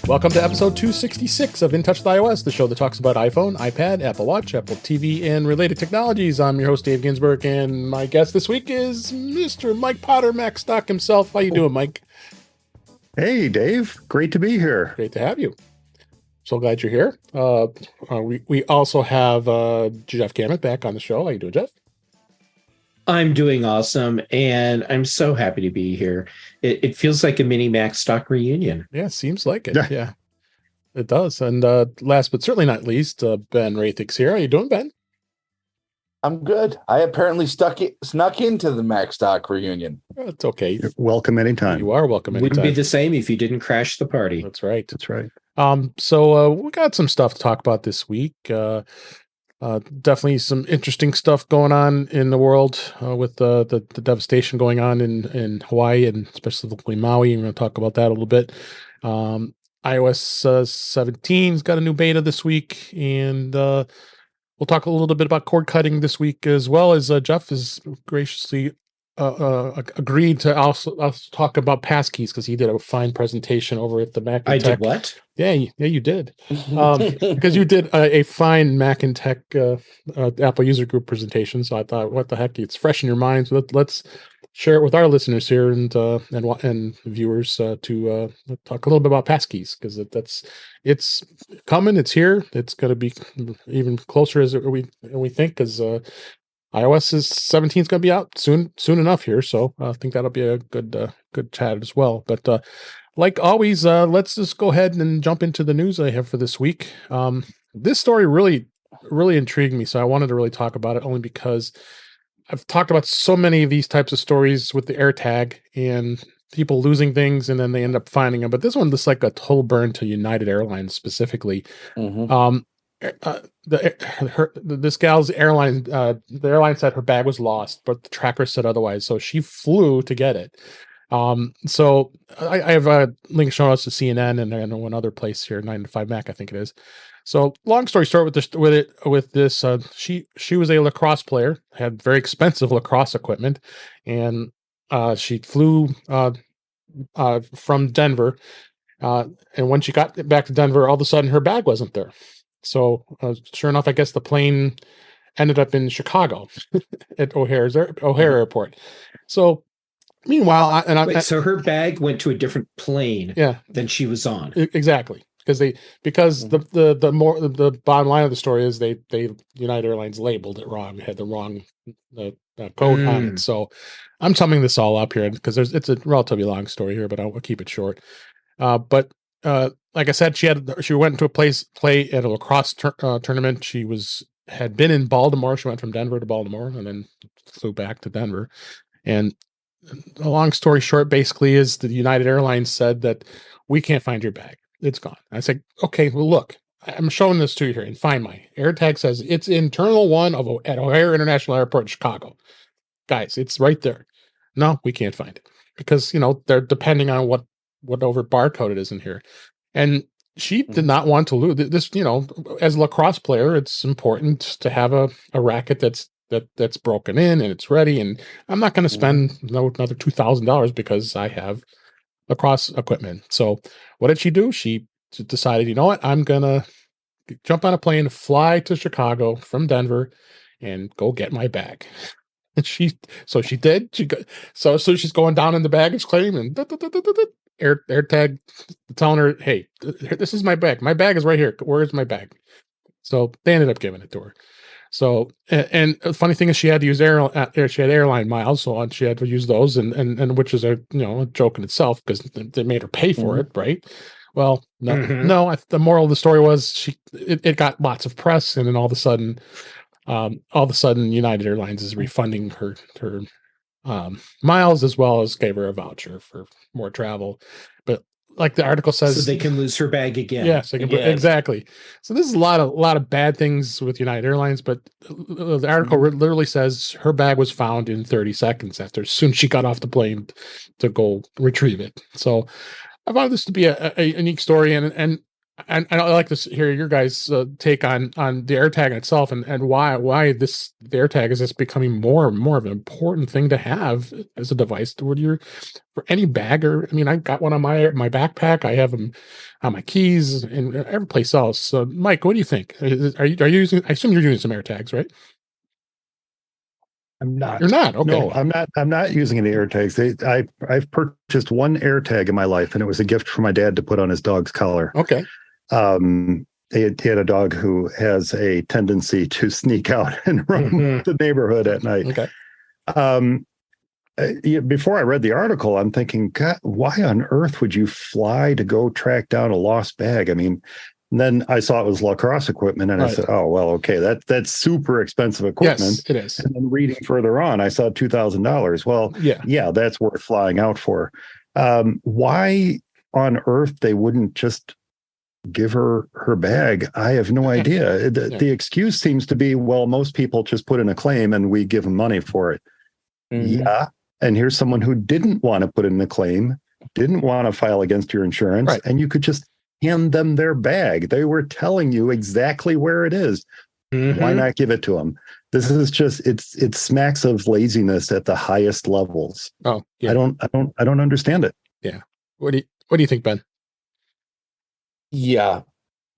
Welcome to episode 266 of In Touch with iOS, the show that talks about iPhone, iPad, Apple Watch, Apple TV, and related technologies. I'm your host, Dave Ginsburg, and my guest this week is Mr. Mike Potter, Mac Stock himself. How you doing, Mike? Hey, Dave. Great to be here. Great to have you. So glad you're here. We also have Jeff Gamet back on the show. How you doing, Jeff? I'm doing awesome, and I'm so happy to be here. It feels like a mini Mac Stock reunion. Yeah, seems like it. Yeah, it does. And last but certainly not least, Ben Rathix here. How you doing, Ben? I'm good. I apparently snuck into the Mac Stock reunion. It's okay. You're welcome anytime. You are welcome anytime. Wouldn't be the same if you didn't crash the party. That's right. That's right. So we got some stuff to talk about this week. Definitely some interesting stuff going on in the world with the devastation going on in Hawaii and specifically Maui. We're going to talk about that a little bit. iOS 17's got a new beta this week, and we'll talk a little bit about cord cutting this week, as well as Jeff has graciously agreed to also talk about passkeys because he did a fine presentation over at the Mac and I Tech. did what? Yeah, you did. Because you did a fine Mac and Tech Apple User Group presentation. So I thought, what the heck? It's fresh in your minds. Let's share it with our listeners here and viewers to talk a little bit about passkeys, because it's coming. It's here. It's going to be even closer as we think, because iOS 17 is going to be out soon enough here. So I think that'll be a good chat as well. But like always, let's just go ahead and jump into the news I have for this week. This story really intrigued me, so I wanted to really talk about it, only because I've talked about so many of these types of stories with the AirTag and people losing things and then they end up finding them. But this one looks like a total burn to United Airlines specifically. Mm-hmm. This gal's airline, the airline said her bag was lost, but the tracker said otherwise. So she flew to get it. So I have a link showing us to CNN and one other place here, 9 to 5 Mac, I think it is. So long story short, with this, she was a lacrosse player, had very expensive lacrosse equipment, and she flew from Denver. And when she got back to Denver, all of a sudden her bag wasn't there. So sure enough, I guess the plane ended up in Chicago at O'Hare Airport. So meanwhile, so her bag went to a different plane than she was on. Exactly. Because the bottom line of the story is they United Airlines labeled it wrong. It had the wrong code on it. So I'm summing this all up here because it's a relatively long story here, but I'll keep it short. But like I said, she went into a play at a lacrosse tournament. She had been in Baltimore. She went from Denver to Baltimore and then flew back to Denver. And the long story short, basically, is the United Airlines said that we can't find your bag. It's gone. I said, okay, well, look, I'm showing this to you here, and Find My. AirTag says it's in Terminal 1 at O'Hare International Airport in Chicago. Guys, it's right there. No, we can't find it because, they're depending on whatever barcode it is in here. And she did not want to lose this. As a lacrosse player, it's important to have a racket that's broken in and it's ready. And I'm not going to spend another $2,000 because I have lacrosse equipment. So what did she do? She decided, you know what? I'm going to jump on a plane, fly to Chicago from Denver and go get my bag. And she did. So she's going down in the baggage claim and AirTag telling her, hey, this is my bag. My bag is right here. Where's my bag? So they ended up giving it to her. So, and the funny thing is she had to use she had airline miles, so she had to use those, and which is a joke in itself because they made her pay for it, right? Well, no. The moral of the story was it got lots of press, and then all of a sudden, United Airlines is refunding her miles as well as gave her a voucher for more travel, but. Like the article says, so they can lose her bag again. Yes, exactly. So this is a lot of bad things with United Airlines, but the article literally says her bag was found in 30 seconds as soon as she got off the plane to go retrieve it. So I found this to be a unique story, and And I like to hear your guys' take on the AirTag itself, and why the AirTag is just becoming more and more of an important thing to have as a device. Where you're for any bag, or I mean, I got one on my backpack. I have them on my keys and every place else. So, Mike, what do you think? Are you using? I assume you're using some AirTags, right? I'm not. You're not. Okay. No, I'm not. I'm not using any AirTags. I've purchased one AirTag in my life, and it was a gift from my dad to put on his dog's collar. Okay. He had a dog who has a tendency to sneak out and roam the neighborhood at night. Okay. Before I read the article, I'm thinking, God, why on earth would you fly to go track down a lost bag? I mean, and then I saw it was lacrosse equipment, and I said, "Oh well, okay, that's super expensive equipment." Yes, it is. And then reading further on, I saw $2,000. Well, yeah, that's worth flying out for. Why on earth they wouldn't just give her bag? I have no idea. The excuse seems to be, well, most people just put in a claim and we give them money for it. Mm-hmm. Yeah, and here's someone who didn't want to put in a claim, didn't want to file against your insurance, right, and you could just hand them their bag. They were telling you exactly where it is. Mm-hmm. Why not give it to them? This is just it smacks of laziness at the highest levels. Oh, yeah. I don't understand it. Yeah. What do you think, Ben? Yeah.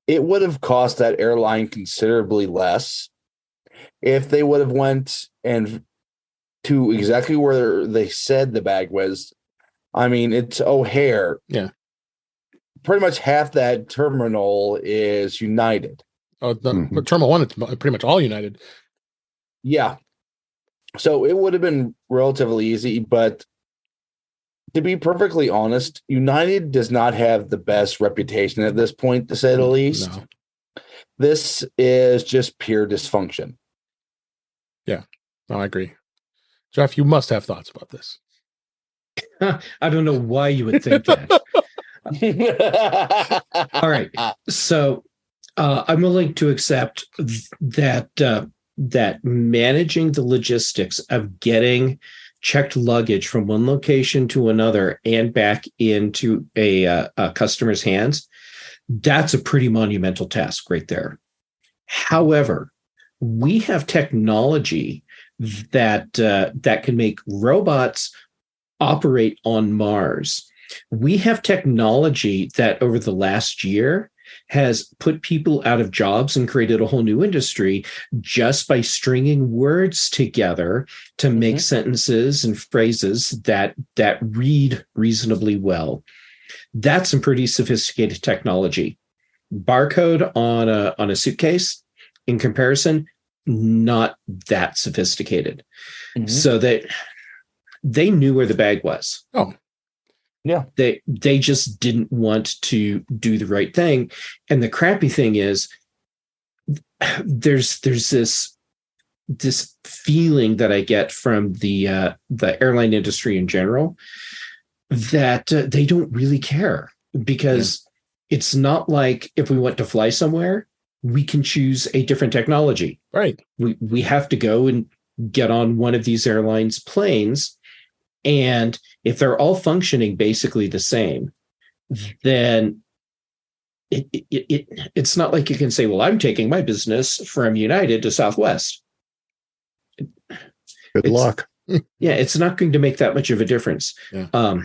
It would have cost that airline considerably less if they would have went and to exactly where they said the bag was. I mean, it's O'Hare. Yeah. Pretty much half that terminal is United. Oh, but Terminal 1 is pretty much all United. Yeah. So it would have been relatively easy, but to be perfectly honest, United does not have the best reputation at this point, to say the least. No. This is just pure dysfunction. Yeah, no, I agree. Jeff, you must have thoughts about this. I don't know why you would think that. All right. So I'm willing to accept that that managing the logistics of getting checked luggage from one location to another and back into a customer's hands, that's a pretty monumental task right there. However, we have technology that that can make robots operate on Mars. We have technology that over the last year has put people out of jobs and created a whole new industry just by stringing words together to make sentences and phrases that read reasonably well. That's some pretty sophisticated technology. Barcode on a suitcase, in comparison, not that sophisticated. So that they knew where the bag was. Oh. Yeah. They just didn't want to do the right thing. And the crappy thing is there's this feeling that I get from the airline industry in general that they don't really care, because it's not like if we want to fly somewhere, we can choose a different technology. Right. We have to go and get on one of these airlines' planes. And if they're all functioning basically the same, then it's not like you can say, well, I'm taking my business from United to Southwest. Good luck. Yeah, it's not going to make that much of a difference. Yeah.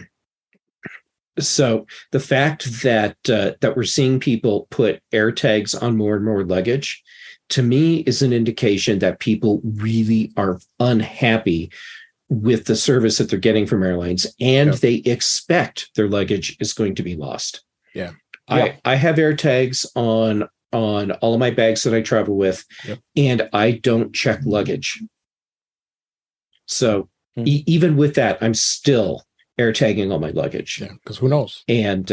So the fact that that we're seeing people put AirTags on more and more luggage, to me, is an indication that people really are unhappy with the service that they're getting from airlines, and they expect their luggage is going to be lost. Yeah. I have AirTags on all of my bags that I travel with, and I don't check luggage. So even with that, I'm still AirTagging all my luggage. Yeah, because who knows? And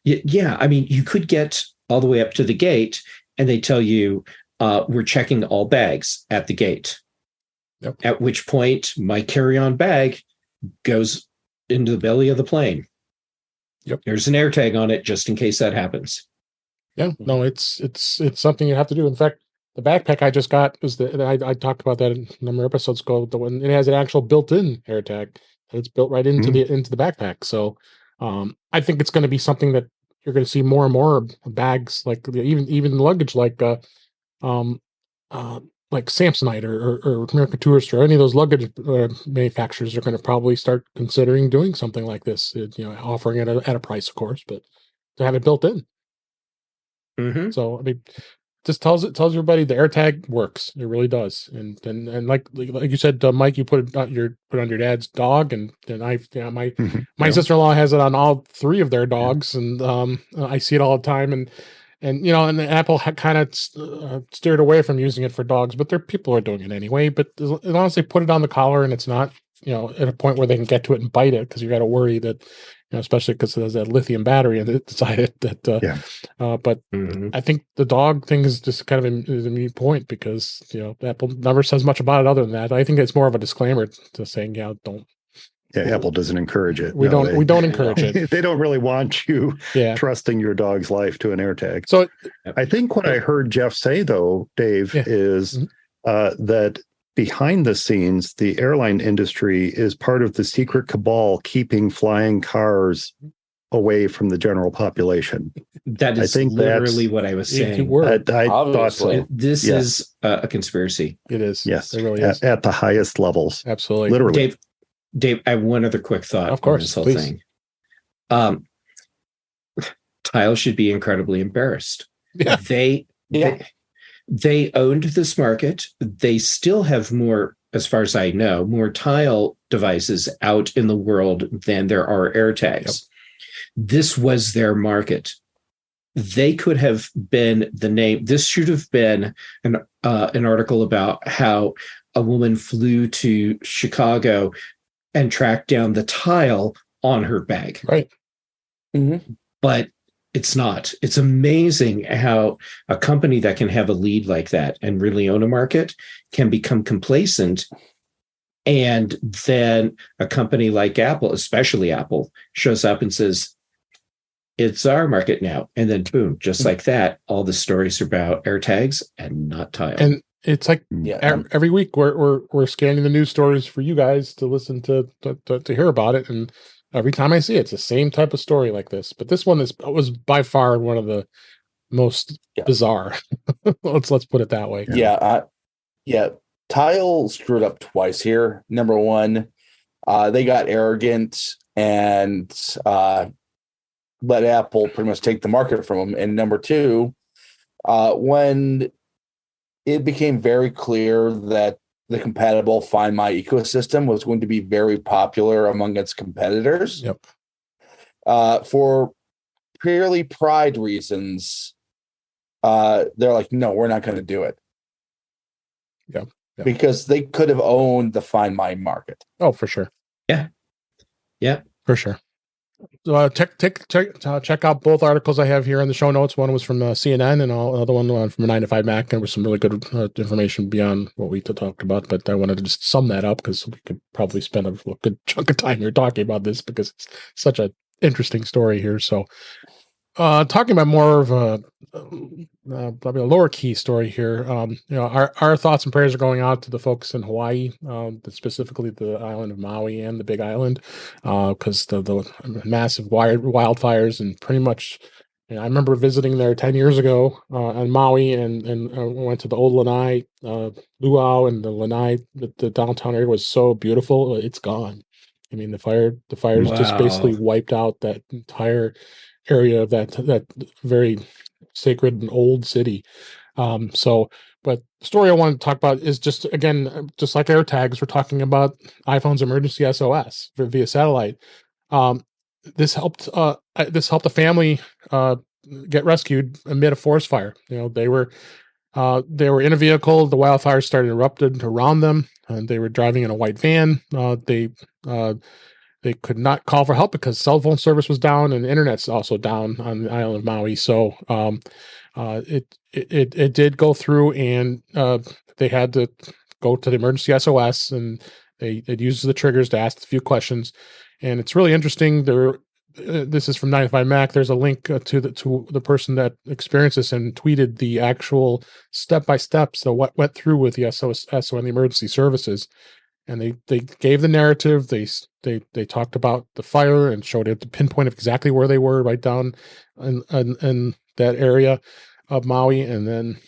I mean, you could get all the way up to the gate and they tell you, we're checking all bags at the gate. Yep. At which point my carry-on bag goes into the belly of the plane. Yep. There's an AirTag on it just in case that happens. Yeah, no, it's something you have to do. In fact, the backpack I just got was I talked about that a number of episodes ago. The one, it has an actual built-in AirTag, and it's built right into the backpack. So I think it's going to be something that you're going to see more and more bags, like even luggage, like Samsonite or American Tourister, or any of those luggage manufacturers are going to probably start considering doing something like this. Offering it at a price, of course, but to have it built in. Mm-hmm. So I mean, just tells everybody the AirTag works. It really does. And like you said, Mike, you put it on your dad's dog, and my sister-in-law has it on all 3 of their dogs, and I see it all the time. And Apple kind of steered away from using it for dogs, but people are doing it anyway. But as long as they put it on the collar and it's not at a point where they can get to it and bite it, because you got to worry that. Especially because there's that lithium battery and it decided that, but I think the dog thing is just kind of a mute point, because, Apple never says much about it other than that. I think it's more of a disclaimer to saying, don't. Yeah, Apple doesn't encourage it. We don't encourage it. They don't really want you trusting your dog's life to an AirTag. So I think what I heard Jeff say, though, Dave, is that behind the scenes, the airline industry is part of the secret cabal keeping flying cars away from the general population. That is literally what I was saying. I thought so. This is a conspiracy. It is. Yes, it really is. At the highest levels. Absolutely. Literally. Dave, I have one other quick thought. Of course, this whole please. thing. Tile should be incredibly embarrassed. Yeah. They owned this market. They still have more, as far as I know, more Tile devices out in the world than there are AirTags. Yep. This was their market. They could have been the name. This should have been an article about how a woman flew to Chicago and tracked down the Tile on her bag. Right. Mm-hmm. But it's not. It's amazing how a company that can have a lead like that and really own a market can become complacent. And then a company like Apple, especially Apple, shows up and says, it's our market now. And then boom, just like that, all the stories are about AirTags and not Tile. And it's like every week we're scanning the news stories for you guys to listen to hear about it. And every time I see it, it's the same type of story like this. But this one was by far one of the most bizarre. let's put it that way. Yeah. Tile screwed up twice here. Number one, they got arrogant and let Apple pretty much take the market from them. And number two, when it became very clear that the compatible Find My ecosystem was going to be very popular among its competitors. Yep. For purely pride reasons, they're like, no, we're not going to do it. Yep. Because they could have owned the Find My market. Oh, for sure. Yeah. For sure. So check out both articles I have here in the show notes. One was from CNN, and another one from 9 to 5 Mac. There was some really good information beyond what we talked about, but I wanted to just sum that up because we could probably spend a good chunk of time here talking about this because it's such an interesting story here. So talking about more of probably a lower key story here. Our thoughts and prayers are going out to the folks in Hawaii, specifically the island of Maui and the Big Island, because the massive wildfires and pretty much. I remember visiting there 10 years ago on Maui, and went to the old Lanai, Luau, and the Lanai. The downtown area was so beautiful. It's gone. I mean, the fires just basically wiped out that entire area of that very sacred and old city. But the story I want to talk about is just like AirTags, we're talking about iPhone's emergency SOS via satellite. This helped a family get rescued amid a forest fire. They were in a vehicle. The wildfires started erupted around them, and they were driving in a white van. They could not call for help because cell phone service was down and internet's also down on the island of Maui. So it did go through, and they had to go to the emergency SOS, and it uses the triggers to ask a few questions. And it's really interesting. This is from 9 to 5 Mac. There's a link to the person that experienced this and tweeted the actual step-by-steps of what went through with the SOS and the emergency services. and they gave the narrative. They talked about the fire and showed it the pinpoint of exactly where they were, right down in that area of Maui, and then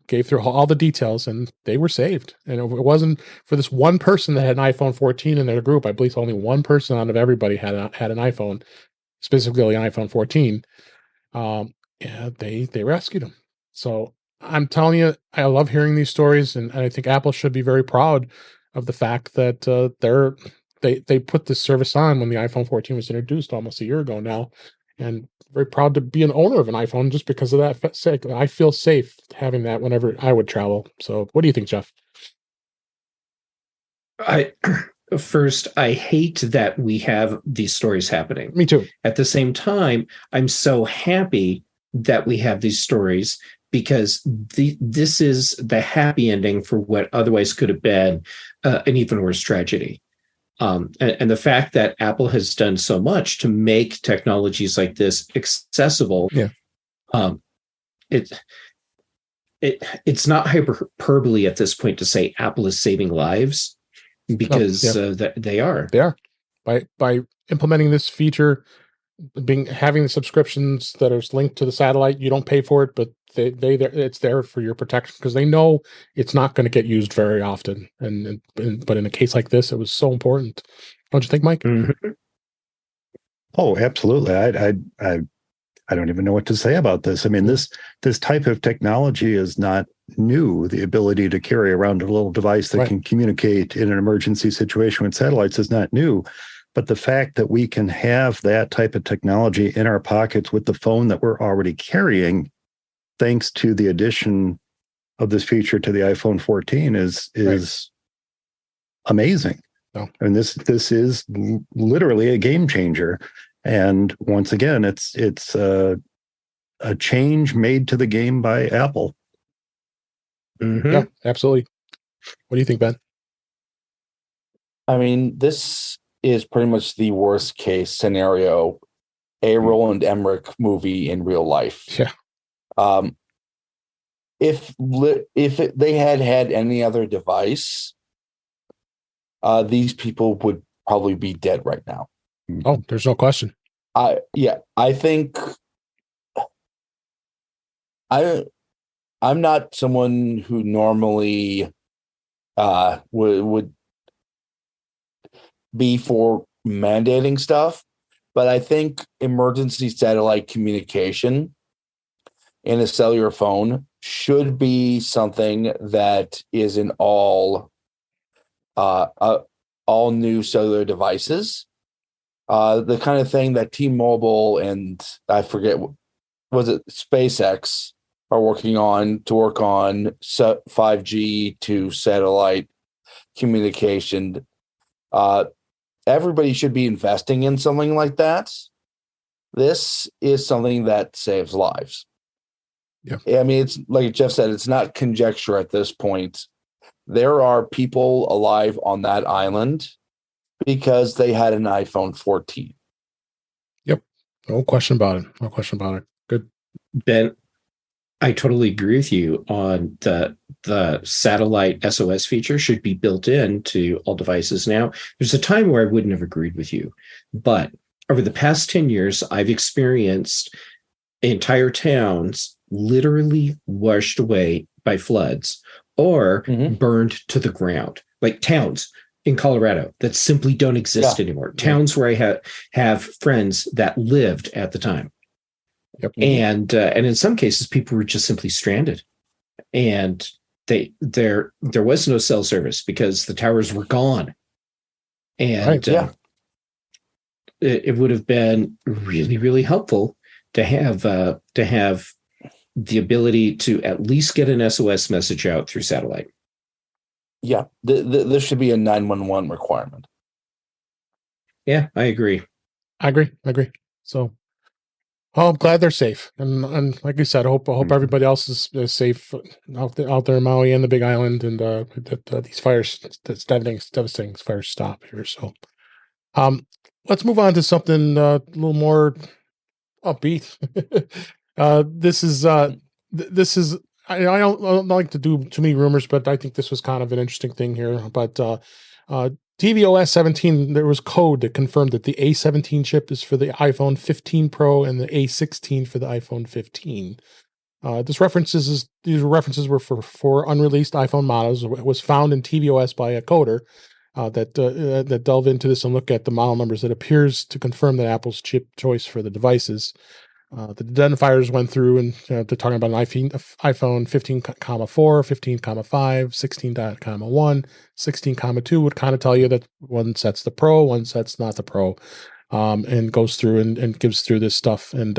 gave through all the details, and they were saved. And it wasn't for this one person that had an iPhone 14 in their group. I believe only one person out of everybody had an iPhone, specifically an iPhone 14. Yeah, they rescued him. So I'm telling you, I love hearing these stories, and I think Apple should be very proud of the fact that they put this service on when the iPhone 14 was introduced almost a year ago now, and very proud to be an owner of an iPhone just because of that sake. I feel safe having that whenever I would travel. So, what do you think, Jeff? First, I hate that we have these stories happening. Me too. At the same time, I'm so happy that we have these stories, because this is the happy ending for what otherwise could have been an even worse tragedy. And the fact that Apple has done so much to make technologies like this accessible, it's not hyperbole at this point to say Apple is saving lives, because they are. They are. By implementing this feature, having the subscriptions that are linked to the satellite, you don't pay for it, but it's there for your protection, because they know it's not going to get used very often. But in a case like this, it was so important. Don't you think, Mike? Mm-hmm. Oh, absolutely. I don't even know what to say about this. I mean, this type of technology is not new. The ability to carry around a little device that can communicate in an emergency situation with satellites is not new. But the fact that we can have that type of technology in our pockets with the phone that we're already carrying, thanks to the addition of this feature to the iPhone 14, is amazing. No. And this is literally a game changer. And once again, it's a change made to the game by Apple. Mm-hmm. Yeah, absolutely. What do you think, Ben? I mean, this is pretty much the worst case scenario, a Roland Emmerich movie in real life. Yeah. If they had any other device, these people would probably be dead right now. Oh, there's no question. I think I'm not someone who normally would be for mandating stuff, but I think emergency satellite communication in a cellular phone should be something that is in all new cellular devices. The kind of thing that T-Mobile and I forget, was it SpaceX are working on 5G to satellite communication. Everybody should be investing in something like that. This is something that saves lives. Yeah. I mean, it's like Jeff said, it's not conjecture at this point. There are people alive on that island because they had an iPhone 14. Yep. No question about it. No question about it. Good. Ben, I totally agree with you on the satellite SOS feature should be built into all devices now. There's a time where I wouldn't have agreed with you, but over the past 10 years, I've experienced entire towns literally washed away by floods or burned to the ground, like towns in Colorado that simply don't exist anymore. Towns where I have friends that lived at the time. Yep. And in some cases, people were just simply stranded, and there was no cell service because the towers were gone. And it would have been really, really helpful to have the ability to at least get an SOS message out through satellite. Yeah, this should be a 911 requirement. Yeah, I agree. I agree. So, I'm glad they're safe, and like you said, I hope everybody else is safe out there in Maui and the Big Island, and that these fires, that's devastating fires stop here. So, let's move on to something a little more upbeat. This is I don't like to do too many rumors, but I think this was kind of an interesting thing here. But tvOS 17, there was code that confirmed that the A17 chip is for the iPhone 15 Pro and the A16 for the iPhone 15. These references were for unreleased iPhone models. It was found in tvOS by a coder that delve into this and look at the model numbers. It appears to confirm that Apple's chip choice for the devices. The identifiers went through and they're talking about an iPhone 15,4, 15,5, 16,1, 16,2 would kind of tell you that one set's the Pro, one set's not the Pro, and goes through and gives through this stuff. And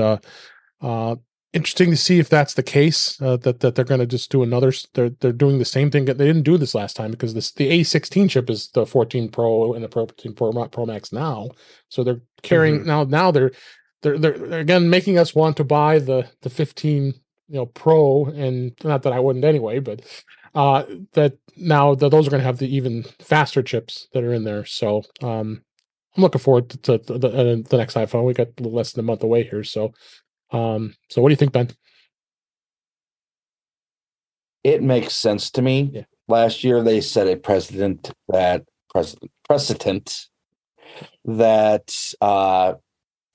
interesting to see if that's the case, that they're going to just do another. They're doing the same thing. They didn't do this last time because the A16 chip is the 14 Pro and the 14 Pro Max now. So they're carrying now they're again making us want to buy the 15 Pro, and not that I wouldn't anyway, but that now that those are going to have the even faster chips that are in there. So I'm looking forward to the next iPhone. We got a little less than a month away here, so what do you think, Ben? It makes sense to me. Yeah. Last year they set a precedent that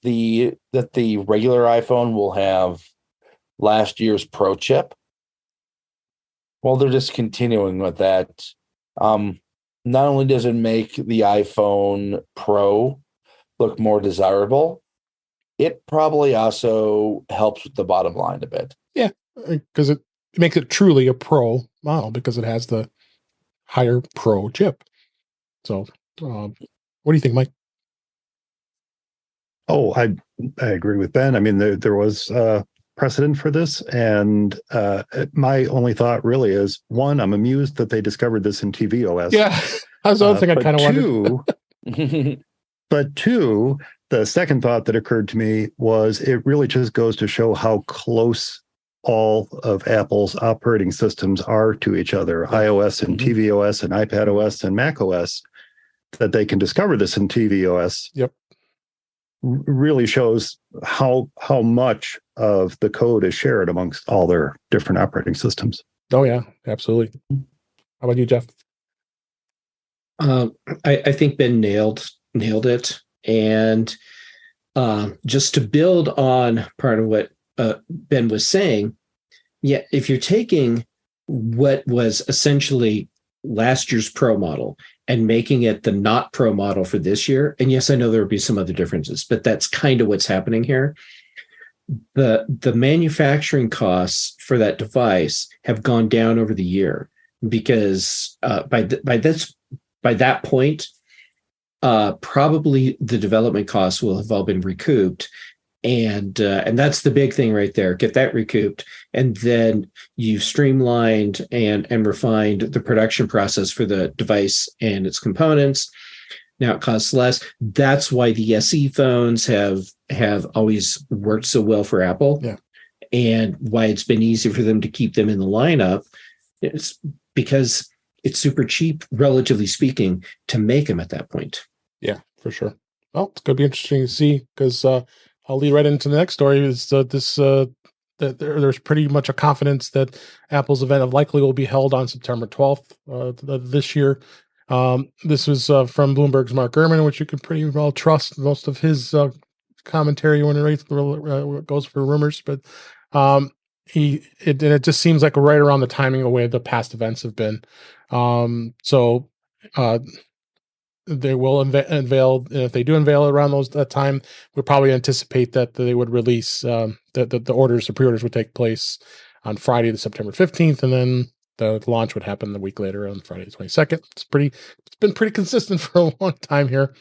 the regular iPhone will have last year's Pro chip. Well, they're just continuing with that. Not only does it make the iPhone Pro look more desirable, it probably also helps with the bottom line a bit. Yeah, because it makes it truly a Pro model because it has the higher Pro chip. So, what do you think, Mike? Oh, I agree with Ben. I mean, there was precedent for this, and my only thought really is, one, I'm amused that they discovered this in tvOS. Yeah, that's the other thing I kind of wondered. But two, the second thought that occurred to me was it really just goes to show how close all of Apple's operating systems are to each other, iOS and tvOS and iPadOS and macOS, that they can discover this in tvOS. Yep. Really shows how much of the code is shared amongst all their different operating systems. Oh yeah, absolutely. How about you, Jeff? I think Ben nailed it. And just to build on part of what Ben was saying, yeah, if you're taking what was essentially last year's Pro model and making it the not Pro model for this year, and yes, I know there would be some other differences, but that's kind of what's happening here. The manufacturing costs for that device have gone down over the year because by that point, probably the development costs will have all been recouped, and that's the big thing right there. Get that recouped, and then you've streamlined and refined the production process for the device and its components. Now it costs less. That's why the SE phones have always worked so well for Apple, and why it's been easy for them to keep them in the lineup. It's because it's super cheap, relatively speaking, to make them at that point. Yeah, for sure. Well, it's going to be interesting to see because I'll lead right into the next story. Is that there's pretty much a confidence that Apple's event likely will be held on September 12th this year. This was from Bloomberg's Mark Gurman, which you can pretty well trust most of his commentary when it goes for rumors, but it just seems like right around the timing of where the past events have been. So they will unveil, and if they do unveil around that time, we'll probably anticipate that they would release the pre-orders would take place on Friday, the September 15th, and then the launch would happen the week later on Friday the 22nd. It's been pretty consistent for a long time here.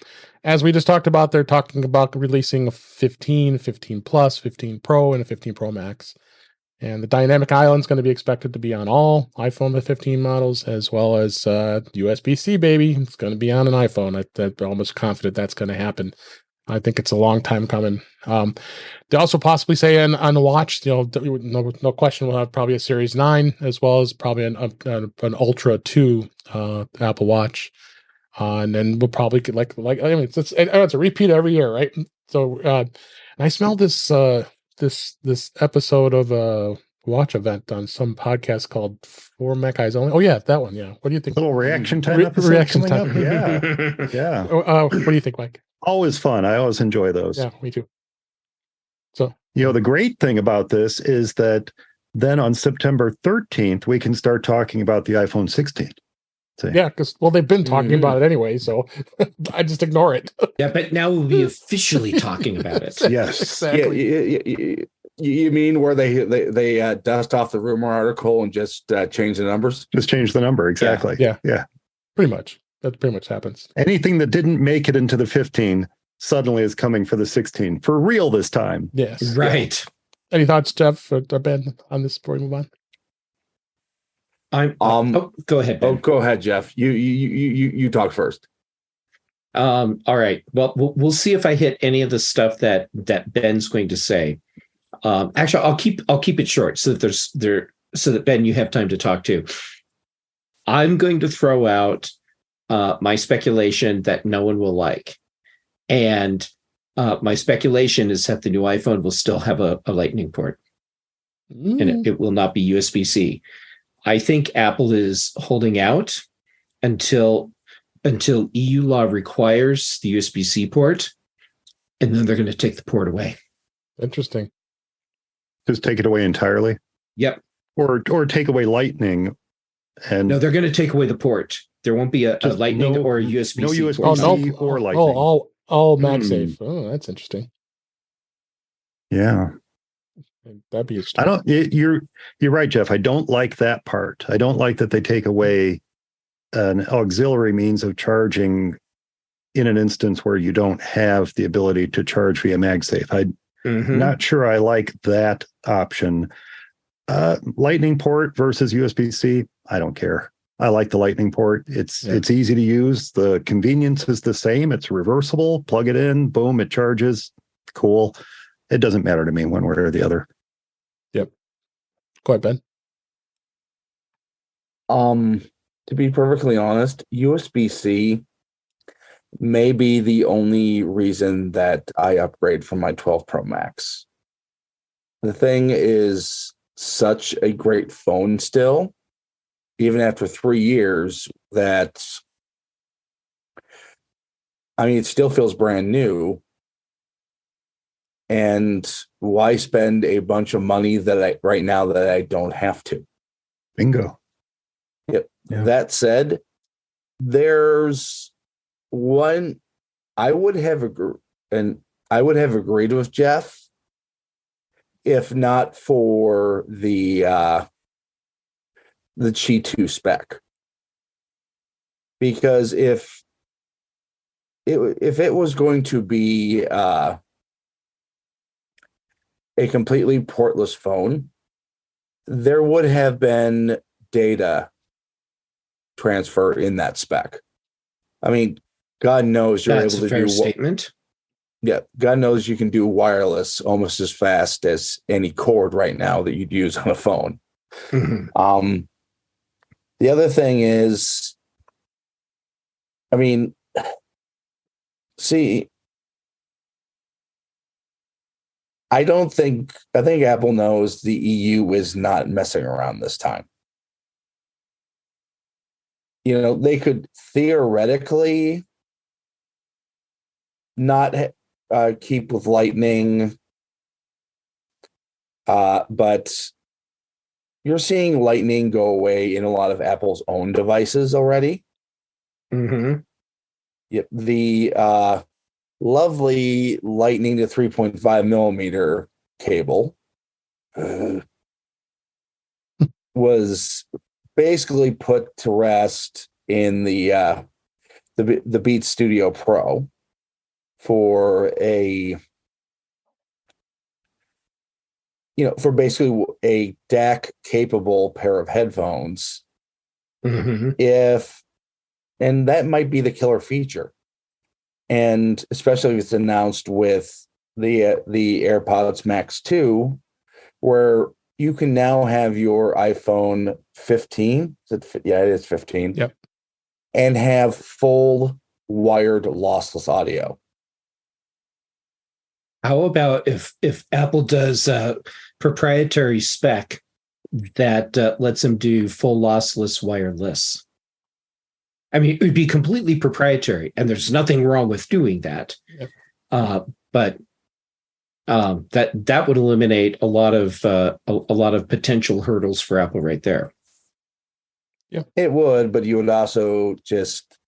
As we just talked about, they're talking about releasing a 15, 15 Plus, 15 Pro, and a 15 Pro Max. And the dynamic island is going to be expected to be on all iPhone 15 models, as well as USB-C, baby. It's going to be on an iPhone. I'm almost confident that's going to happen. I think it's a long time coming. They also possibly say on the watch, no question, we'll have probably a Series 9, as well as probably an Ultra 2 Apple Watch. And then we'll probably get it's a repeat every year, right? So I smell this episode of watch event on some podcast called For Mac Eyes Only. Oh yeah, that one. Yeah. What do you think? Little reaction time episode reaction coming time. up. Yeah. What do you think, Mike? Always fun. I always enjoy those. Yeah, me too. So, the great thing about this is that then on September 13th, we can start talking about the iPhone 16. So, yeah, because they've been talking about it anyway, so I just ignore it. Yeah, but now we'll be officially talking about it. Yes, exactly. Yeah, you mean where they dust off the rumor article and just change the numbers? Just change the number, exactly. Yeah. Pretty much. That pretty much happens. Anything that didn't make it into the 15 suddenly is coming for the 16 for real this time. Yes, right. Yeah. Any thoughts, Jeff or Ben, on this before we move on? Go ahead, Ben. Go ahead, Jeff. You talk first. All right. Well, we'll see if I hit any of the stuff that Ben's going to say. Actually, I'll keep it short so that so that Ben, you have time to talk too. I'm going to throw out my speculation that no one will like, and my speculation is that the new iPhone will still have a Lightning port, and it will not be USB-C. I think Apple is holding out until EU law requires the USB-C port, and then they're going to take the port away. Interesting. Just take it away entirely? Yep. Or take away Lightning. And no, they're going to take away the port. There won't be a Lightning or a USB-C. No USB-C or Lightning. All MagSafe. Oh, that's interesting. Yeah. That'd be interesting. You're right, Jeff. I don't like that part. I don't like that they take away an auxiliary means of charging in an instance where you don't have the ability to charge via MagSafe. I'm not sure I like that option. Lightning port versus USB-C, I don't care. I like the Lightning port. It's easy to use. The convenience is the same. It's reversible. Plug it in, boom, it charges. Cool. It doesn't matter to me one way or the other. Yep. Go ahead, Ben. To be perfectly honest, USB-C may be the only reason that I upgrade from my 12 Pro Max. The thing is such a great phone still, even after 3 years, that it still feels brand new. And why spend a bunch of money right now that I don't have to? Bingo. Yep. Yeah. That said, there's one I would have agreed with Jeff if not for the Qi 2 spec. Because if it was going to be a completely portless phone, there would have been data transfer in that spec. God knows you're able to do statement. Yeah, God knows you can do wireless almost as fast as any cord right now that you'd use on a phone. Mm-hmm. The other thing is, I think Apple knows the EU is not messing around this time. They could theoretically not keep with Lightning, but you're seeing Lightning go away in a lot of Apple's own devices already. Mm-hmm. Yep. The lovely Lightning to 3.5 millimeter cable was basically put to rest in the Beats Studio Pro for basically a DAC capable pair of headphones. Mm-hmm. And that might be the killer feature. And especially if it's announced with the AirPods Max 2, where you can now have your iPhone 15. It is 15. Yep. And have full wired lossless audio. How about if Apple does a proprietary spec that lets them do full lossless wireless. I mean, it would be completely proprietary, and there's nothing wrong with doing that. Yep. But that would eliminate a lot of potential hurdles for Apple right there. Yeah, it would, but you would also just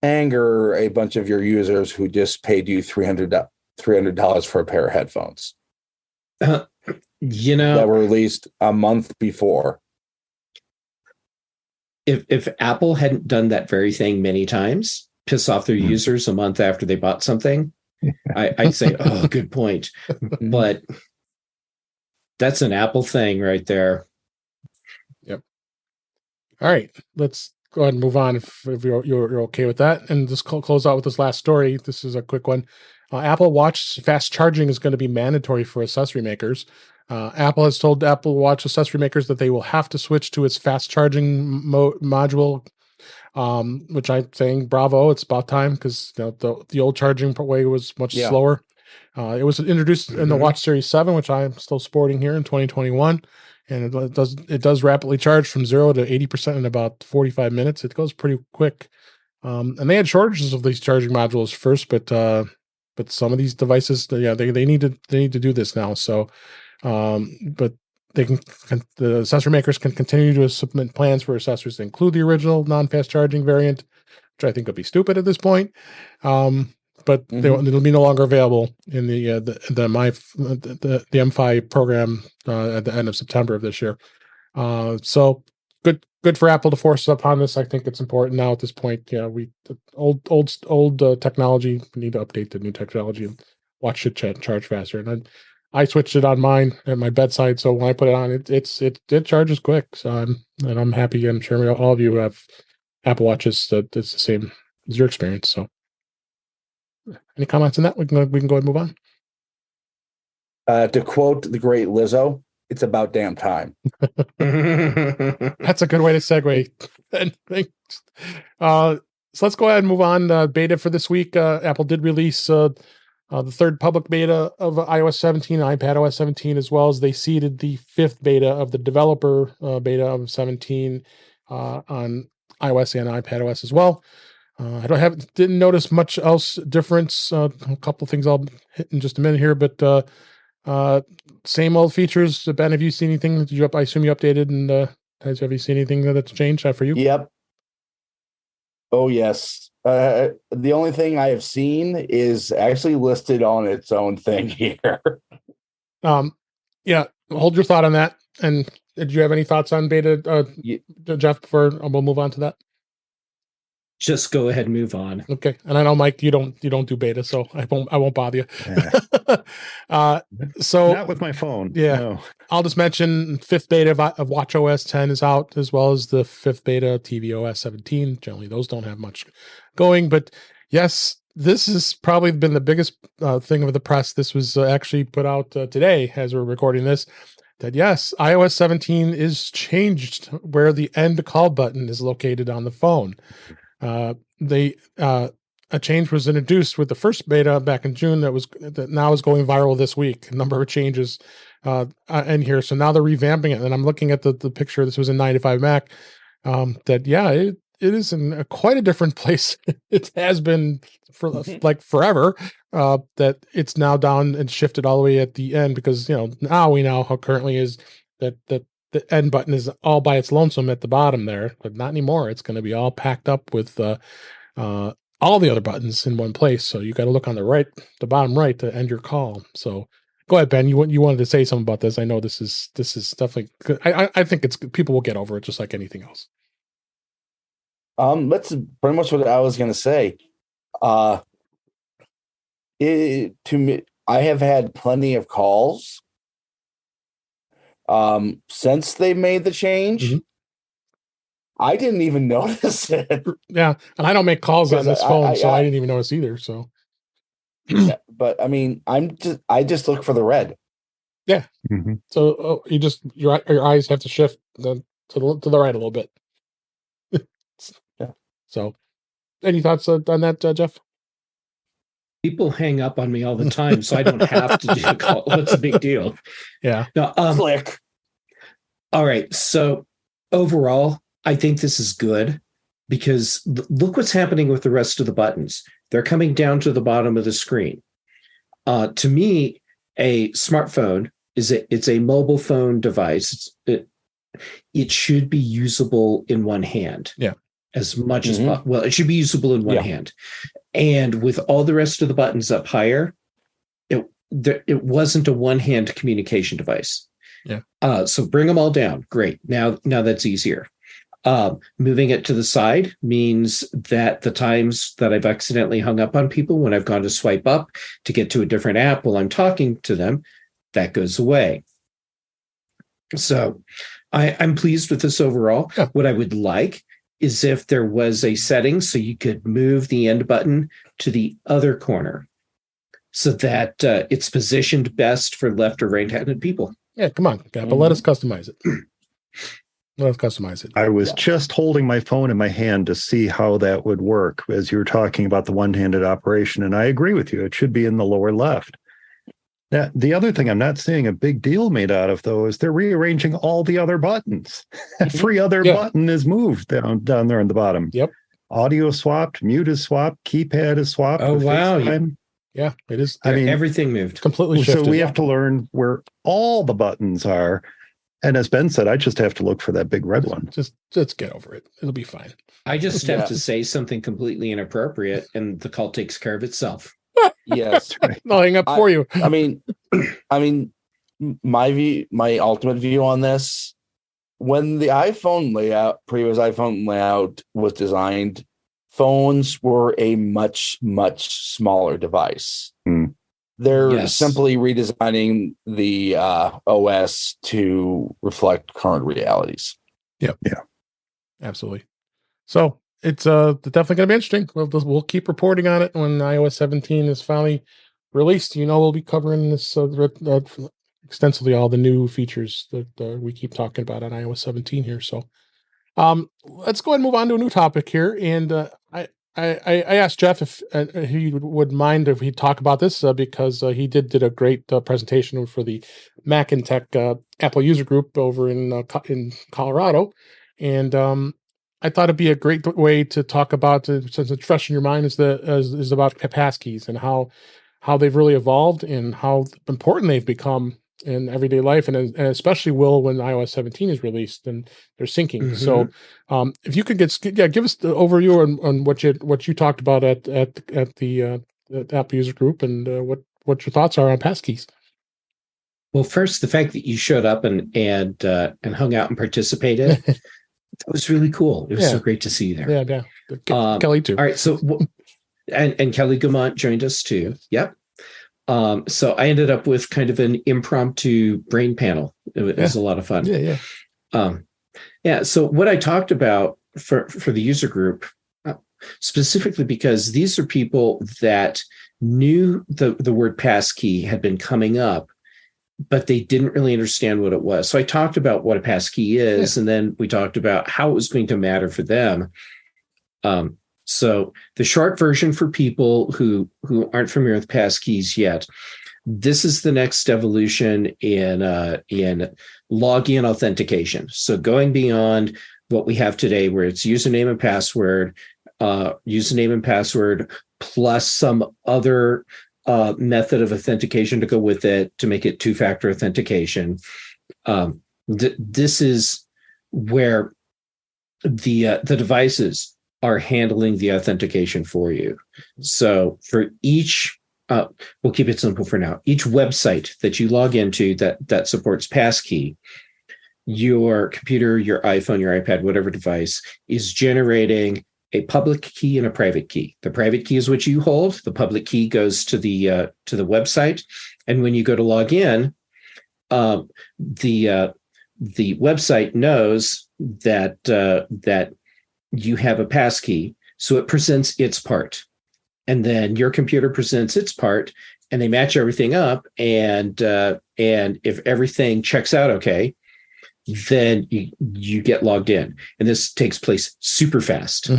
anger a bunch of your users who just paid you $300 for a pair of headphones. That were released a month before. If Apple hadn't done that very thing many times, piss off their users a month after they bought something, I'd say, oh, good point. But that's an Apple thing right there. Yep. All right, let's go ahead and move on if you're okay with that. And just close out with this last story. This is a quick one. Apple Watch fast charging is going to be mandatory for accessory makers. Apple has told Apple Watch accessory makers that they will have to switch to its fast charging module, which I'm saying bravo. It's about time, because the old charging way was much slower. It was introduced in the Watch Series 7, which I'm still sporting here in 2021. And it does rapidly charge from 0 to 80% in about 45 minutes. It goes pretty quick. And they had shortages of these charging modules first, but some of these devices, they need to do this now. So, but the accessory makers can continue to submit plans for accessories to include the original non-fast charging variant, which I think would be stupid at this point. But it'll be no longer available in the M5 program at the end of September of this year. So good for Apple to force upon this. I think it's important now at this point. Old technology. We need to update the new technology, and watch it charge faster. And I switched it on mine at my bedside, so when I put it on, it charges quick. So I'm happy. I'm sure all of you have Apple Watches that it's the same as your experience. So, any comments on that? We can go ahead and move on. To quote the great Lizzo, it's about damn time. That's a good way to segue. So let's go ahead and move on. Beta for this week. Apple did release the third public beta of iOS 17, iPadOS 17, as well as they seeded the fifth beta of the developer beta of 17 on iOS and iPadOS as well. I didn't notice much else difference. A couple of things I'll hit in just a minute here, but same old features. Ben, have you seen anything? I assume you updated, and have you seen anything that's changed for you? Yep. Oh yes. The only thing I have seen is actually listed on its own thing here. Yeah. Hold your thought on that. And did you have any thoughts on beta, Jeff? Before we'll move on to that. Just go ahead and move on. Okay. And I know, Mike, you don't do beta, so I won't bother you. So not with my phone. Yeah. No. I'll just mention fifth beta of WatchOS 10 is out, as well as the fifth beta of tvOS 17. Generally, those don't have much going, but yes, this has probably been the biggest thing of the press. This was actually put out today as we're recording this, that yes, iOS 17 is changed where the end call button is located on the phone. A change was introduced with the first beta back in June that now is going viral this week. A number of changes in here. So now they're revamping it. And I'm looking at the picture. This was in 95 Mac. It is in quite a different place. It has been for like forever. That it's now down and shifted all the way at the end, because now we know how currently is that the end button is all by its lonesome at the bottom there, but not anymore. It's going to be all packed up with all the other buttons in one place. So you got to look on the bottom right to end your call. So go ahead, Ben. You wanted to say something about this. I know this is definitely. I think people will get over it just like anything else. That's pretty much what I was going to say. To me, I have had plenty of calls since they made the change. Mm-hmm. I didn't even notice it. Yeah, and I don't make calls on this phone, so I didn't even notice either. So, yeah, but I mean, I just look for the red. Yeah. Mm-hmm. So your eyes have to shift to the right a little bit. Yeah. So, any thoughts on that, Jeff? People hang up on me all the time, so I don't have to do a call. What's the big deal? Yeah. No, Click. All right. So overall, I think this is good because look what's happening with the rest of the buttons. They're coming down to the bottom of the screen. To me, a smartphone it's a mobile phone device. It should be usable in one hand. Yeah. As much as possible. Well, it should be usable in one hand. And with all the rest of the buttons up higher, it wasn't a one-hand communication device. Yeah. So bring them all down. Great. Now that's easier. Moving it to the side means that the times that I've accidentally hung up on people when I've gone to swipe up to get to a different app while I'm talking to them, that goes away. So I'm pleased with this overall. Yeah. What I would like is if there was a setting so you could move the end button to the other corner so that it's positioned best for left or right-handed people. Yeah, come on, but let us customize it. Let us customize it. I was just holding my phone in my hand to see how that would work as you were talking about the one-handed operation, and I agree with you. It should be in the lower left. Now, the other thing I'm not seeing a big deal made out of, though, is they're rearranging all the other buttons. Every other button is moved down there in the bottom. Yep. Audio swapped, mute is swapped, keypad is swapped. Oh, wow. Yeah, it is. I mean, everything moved. Completely shifted. So we have to learn where all the buttons are. And as Ben said, I just have to look for that big red one. Just get over it. It'll be fine. I just have to say something completely inappropriate, and the call takes care of itself. Yes. I'll hang up for you. I mean, my ultimate view on this, when the previous iPhone layout was designed, phones were a much, much smaller device. They're simply redesigning the OS to reflect current realities. Yep. Yeah. Absolutely. So it's definitely going to be interesting. We'll keep reporting on it when iOS 17 is finally released. We'll be covering this extensively, all the new features that we keep talking about on iOS 17 here. So let's go ahead and move on to a new topic here. And I asked Jeff if he would mind if we talk about this because he did a great presentation for the Mac and Tech Apple user group over in Colorado. And I thought it'd be a great way to talk about, since it's fresh in your mind, is about passkeys and how they've really evolved and how important they've become in everyday life, and especially when iOS 17 is released and they're syncing. So, if you could give us the overview on what you talked about at the Apple user group and what your thoughts are on passkeys. Well, first, the fact that you showed up and hung out and participated. That was really cool. It was so great to see you there. Yeah. Kelly too. All right. So, and Kelly Guimont joined us too. Yep. So I ended up with kind of an impromptu brain panel. It was a lot of fun. Yeah. So what I talked about for the user group, specifically because these are people that knew the word passkey had been coming up, but they didn't really understand what it was. So I talked about what a passkey is, and then we talked about how it was going to matter for them. So the short version for people who aren't familiar with passkeys yet, this is the next evolution in login authentication. So going beyond what we have today, where it's username and password plus some other method of authentication to go with it to make it two-factor authentication. This is where the devices are handling the authentication for you. So for each, we'll keep it simple for now. Each website that you log into that supports passkey, your computer, your iPhone, your iPad, whatever device is generating a public key and a private key. The private key is what you hold. The public key goes to the website. And when you go to log in, the website knows that you have a passkey, so it presents its part, and then your computer presents its part, and they match everything up. And if everything checks out okay, then you get logged in, and this takes place super fast.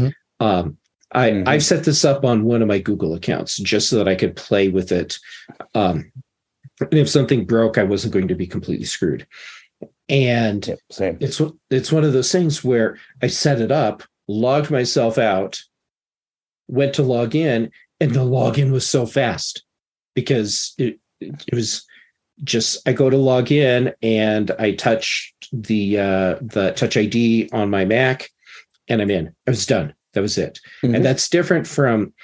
I've set this up on one of my Google accounts just so that I could play with it. And if something broke, I wasn't going to be completely screwed. And it's one of those things where I set it up, logged myself out, went to log in, and the login was so fast because it was just, I go to log in and I touch the Touch ID on my Mac and I'm in. I was done. That was it. And that's different from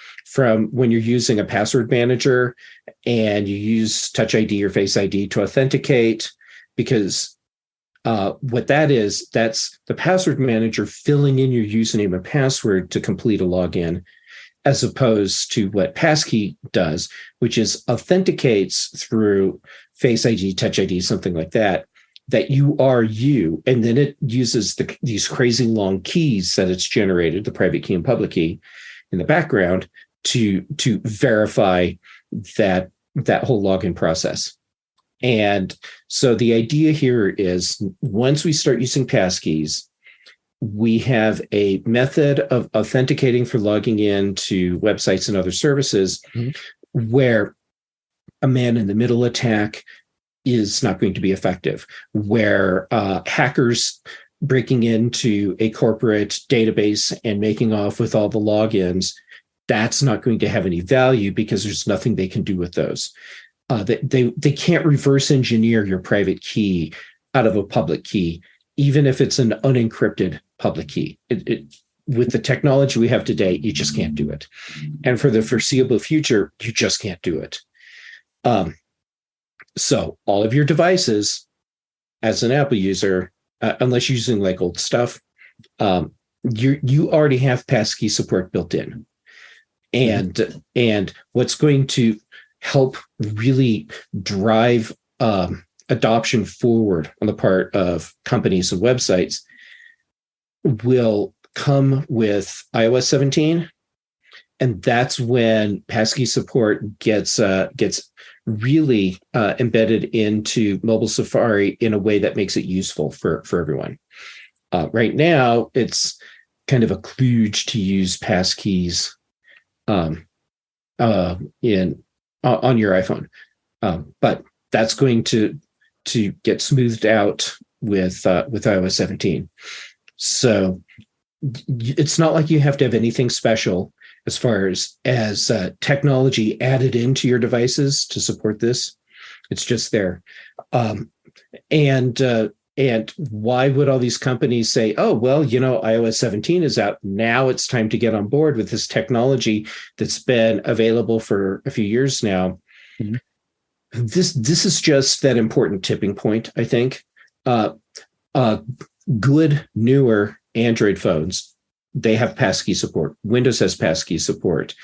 when you're using a password manager and you use Touch ID or Face ID to authenticate, because what that is, that's the password manager filling in your username and password to complete a login, as opposed to what Passkey does, which is authenticates through Face ID, Touch ID, something like that you are you. And then it uses these crazy long keys that it's generated, the private key and public key in the background, to verify that whole login process. And so the idea here is, once we start using passkeys, we have a method of authenticating for logging in to websites and other services where a man-in-the-middle attack is not going to be effective, where hackers breaking into a corporate database and making off with all the logins, that's not going to have any value because there's nothing they can do with those. They can't reverse engineer your private key out of a public key, even if it's an unencrypted public key. With the technology we have today, you just can't do it. And for the foreseeable future, you just can't do it. So all of your devices, as an Apple user, unless you're using like old stuff, you already have passkey support built in. And what's going to help really drive adoption forward on the part of companies and websites will come with iOS 17. And that's when passkey support gets really embedded into mobile Safari in a way that makes it useful for everyone. Right now, it's kind of a kludge to use passkeys on your iPhone, but that's going to get smoothed out with iOS 17. So it's not like you have to have anything special as far as technology added into your devices to support this. It's just there. And why would all these companies say, oh, well, iOS 17 is out. Now it's time to get on board with this technology that's been available for a few years now. Mm-hmm. This is just that important tipping point, I think. Good, newer Android phones, they have passkey support. Windows has passkey support.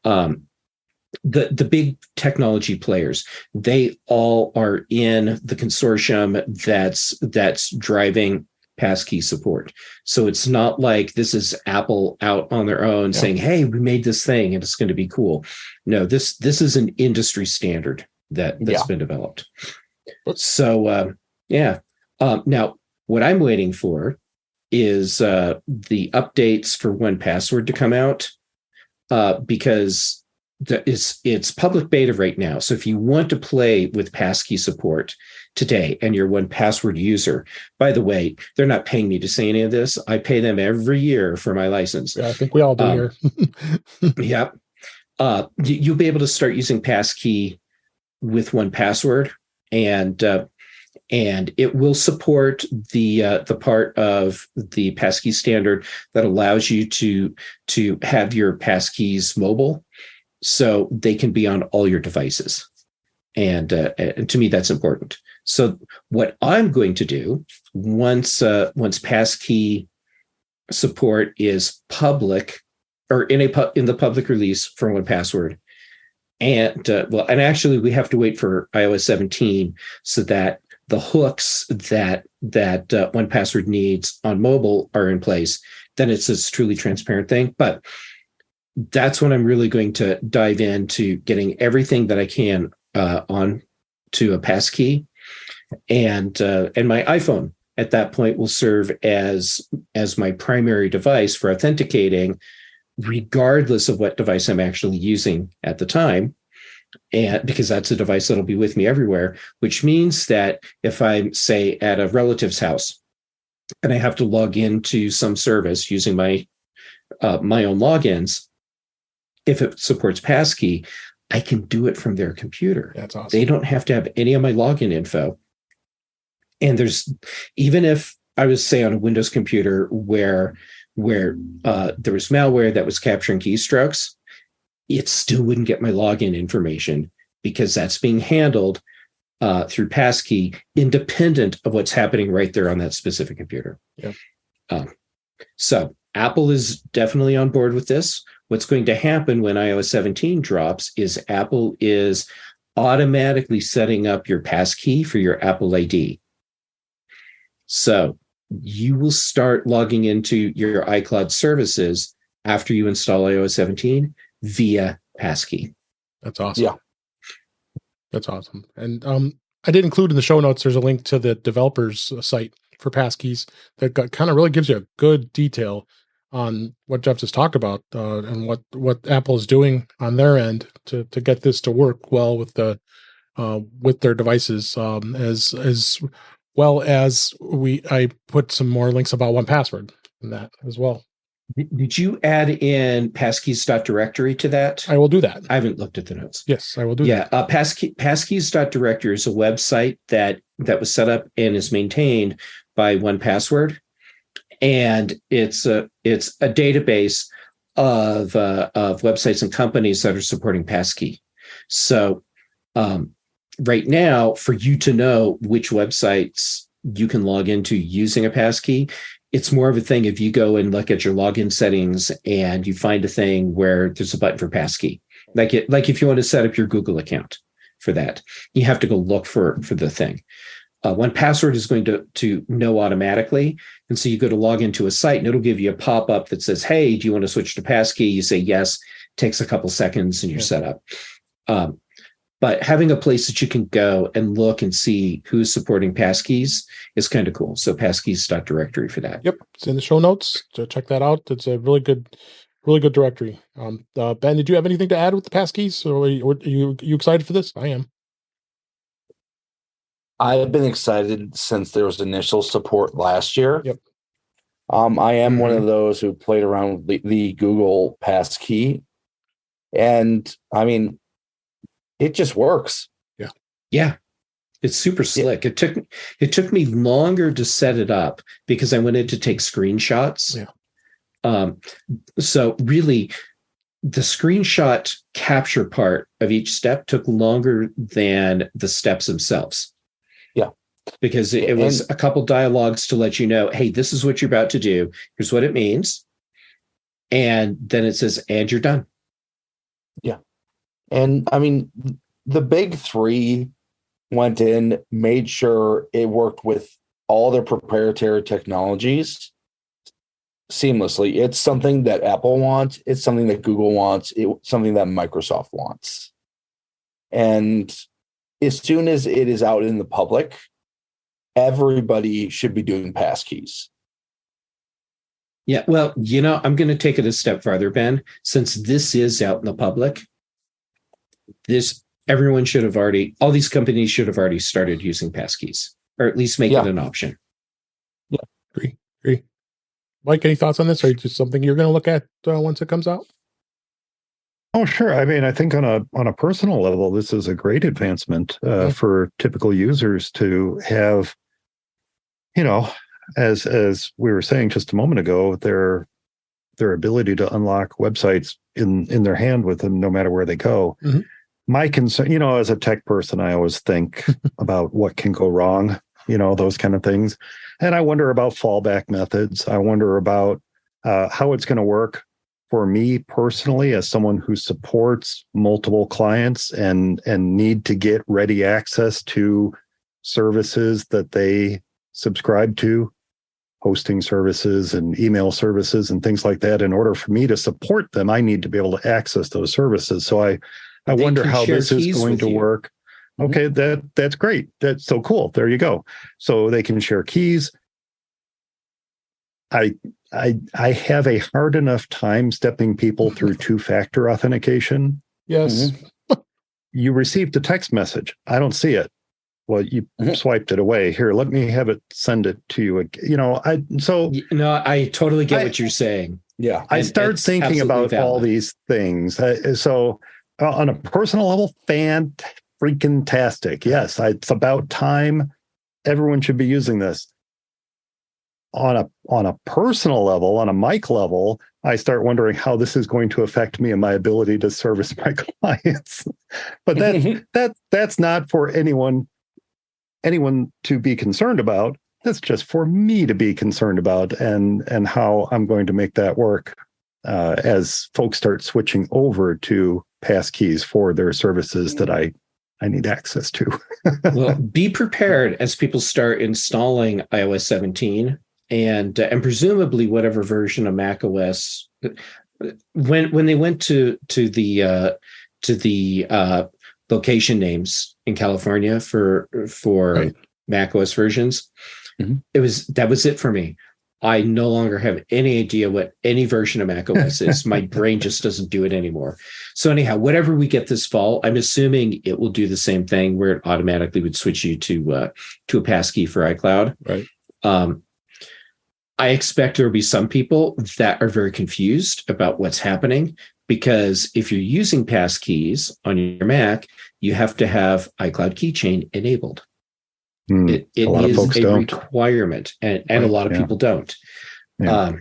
The big technology players, they all are in the consortium that's driving passkey support. So it's not like this is Apple out on their own saying, hey, we made this thing and it's going to be cool. No, this is an industry standard that's been developed. So now what I'm waiting for is the updates for 1Password to come out, because it's public beta right now. So if you want to play with passkey support today and you're 1Password user, by the way, they're not paying me to say any of this. I pay them every year for my license. Yeah, I think we all do here. Yep. You'll be able to start using passkey with 1Password, and it will support the part of the passkey standard that allows you to have your passkeys mobile, so they can be on all your devices. And to me, that's important. So what I'm going to do once passkey support is public, or in the public release for 1Password, and actually we have to wait for iOS 17 so that the hooks that 1Password needs on mobile are in place. Then it's this truly transparent thing. But that's when I'm really going to dive into getting everything that I can on to a passkey, and my iPhone at that point will serve as my primary device for authenticating regardless of what device I'm actually using at the time. And because that's a device that'll be with me everywhere, which means that if I'm, say, at a relative's house and I have to log into some service using my own logins, if it supports passkey, I can do it from their computer. That's awesome. They don't have to have any of my login info. And even if I was, say, on a Windows computer where there was malware that was capturing keystrokes, it still wouldn't get my login information because that's being handled through passkey, independent of what's happening right there on that specific computer. Yeah. So Apple is definitely on board with this. What's going to happen when iOS 17 drops is Apple is automatically setting up your passkey for your Apple ID. So you will start logging into your iCloud services after you install iOS 17 via passkey. That's awesome. Yeah. That's awesome. And I did include in the show notes, there's a link to the developers site for passkeys that kind of really gives you a good detail on what Jeff just talked about and what Apple is doing on their end to get this to work well with their devices, as well as I put some more links about 1Password in that as well. Did you add in passkeys.directory to that? I will do that. I haven't looked at the notes. Yes, I will do that. Yeah, passkeys.directory is a website that was set up and is maintained by 1Password, and it's a database of websites and companies that are supporting passkey. So right now, for you to know which websites you can log into using a passkey, it's more of a thing if you go and look at your login settings and you find a thing where there's a button for passkey. Like if you want to set up your Google account for that, you have to go look for the thing. 1Password is going to know automatically. And so you go to log into a site and it'll give you a pop-up that says, hey, do you want to switch to passkey? You say yes, takes a couple seconds and you're set up. But having a place that you can go and look and see who's supporting passkeys is kind of cool. So passkeys.directory for that. Yep. It's in the show notes. So check that out. It's a really good directory. Ben, did you have anything to add with the passkeys? Or are you excited for this? I am. I've been excited since there was initial support last year. Yep. I am one of those who played around with the Google Passkey. And I mean, it just works. Yeah. Yeah. It's super slick. Yeah. It took me longer to set it up because I wanted to take screenshots. Yeah. So really the screenshot capture part of each step took longer than the steps themselves. Yeah. Because it was a couple dialogues to let you know, hey, this is what you're about to do. Here's what it means. And then it says, and you're done. Yeah. And I mean, the big three went in, made sure it worked with all their proprietary technologies seamlessly. It's something that Apple wants. It's something that Google wants. It's something that Microsoft wants. And as soon as it is out in the public, everybody should be doing passkeys. Yeah, well, I'm going to take it a step farther, Ben. Since this is out in the public, everyone should have all these companies should have already started using passkeys, or at least make it an option. Yeah, agree. Mike, any thoughts on this? Or is this something you're going to look at once it comes out? Oh, sure. I mean, I think on a personal level, this is a great advancement for typical users to have, as we were saying just a moment ago, their ability to unlock websites in their hand with them, no matter where they go. Mm-hmm. My concern, as a tech person, I always think about what can go wrong, those kind of things. And I wonder about fallback methods. I wonder about how it's going to work for me personally as someone who supports multiple clients and need to get ready access to services that they subscribe to, hosting services and email services and things like that. In order for me to support them, I need to be able to access those services. So I wonder how this is going to work. Okay, that's great. That's so cool. There you go. So they can share keys. I have a hard enough time stepping people through two-factor authentication. Yes. You received a text message. I don't see it. Well, you swiped it away. Here, let me have it send it to you. I totally get what you're saying. Yeah. I start thinking about valid. All these things. So on a personal level, freaking-tastic. Yes, it's about time. Everyone should be using this. On a personal level, on a mic level, I start wondering how this is going to affect me and my ability to service my clients. But that's not for anyone to be concerned about. That's just for me to be concerned about, and how I'm going to make that work as folks start switching over to passkeys for their services that I need access to. Well, be prepared as people start installing iOS 17 and presumably whatever version of macOS. When they went to the location names in California for right. macOS versions, that was it for me. I no longer have any idea what any version of macOS is. My brain just doesn't do it anymore. So anyhow, whatever we get this fall, I'm assuming it will do the same thing where it automatically would switch you to a passkey for iCloud. Right. I expect there will be some people that are very confused about what's happening, because if you're using passkeys on your Mac, you have to have iCloud Keychain enabled. It is a requirement, and a lot of people don't. Yeah.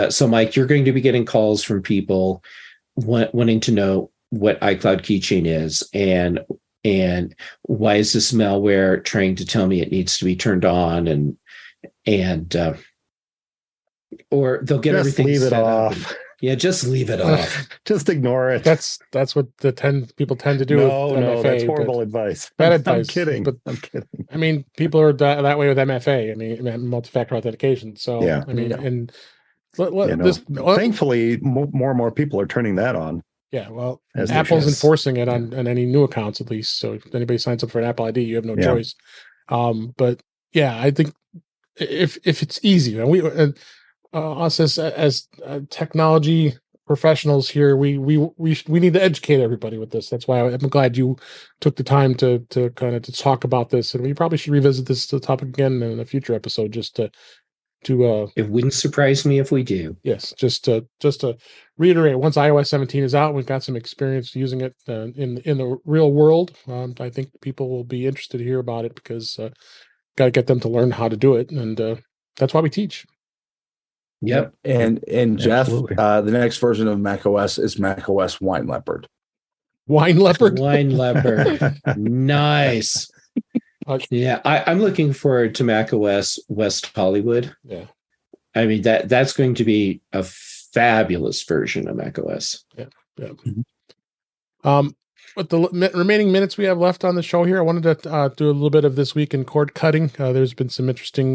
So, Mike, you're going to be getting calls from people wanting to know what iCloud Keychain is, and why is this malware trying to tell me it needs to be turned on, and or they'll get just everything leave it off. Yeah, just leave it off. Just ignore it. That's what people tend to do. No, that's horrible advice. Bad advice. I'm kidding. But I'm kidding. I mean, people are that way with MFA. I mean, multi-factor authentication. So yeah. I mean, and thankfully, more and more people are turning that on. Yeah, well, Apple's enforcing it on any new accounts at least. So if anybody signs up for an Apple ID, you have no choice. But yeah, I think if it's easy, and us as technology professionals here, we need to educate everybody with this. That's why I'm glad you took the time to kind of talk about this, and we probably should revisit this topic again in a future episode, just to it wouldn't surprise me if we do. Yes, just to reiterate, once iOS 17 is out, we've got some experience using it in the real world. I think people will be interested to hear about it, because got to get them to learn how to do it, and that's why we teach. Yep. And Jeff, the next version of macOS is macOS Wine Leopard. Wine Leopard? Wine Leopard. Nice. Yeah, I'm looking forward to macOS West Hollywood. Yeah. I mean, that's going to be a fabulous version of macOS. Yeah. With the remaining minutes we have left on the show here, I wanted to do a little bit of this week in cord cutting. There's been some interesting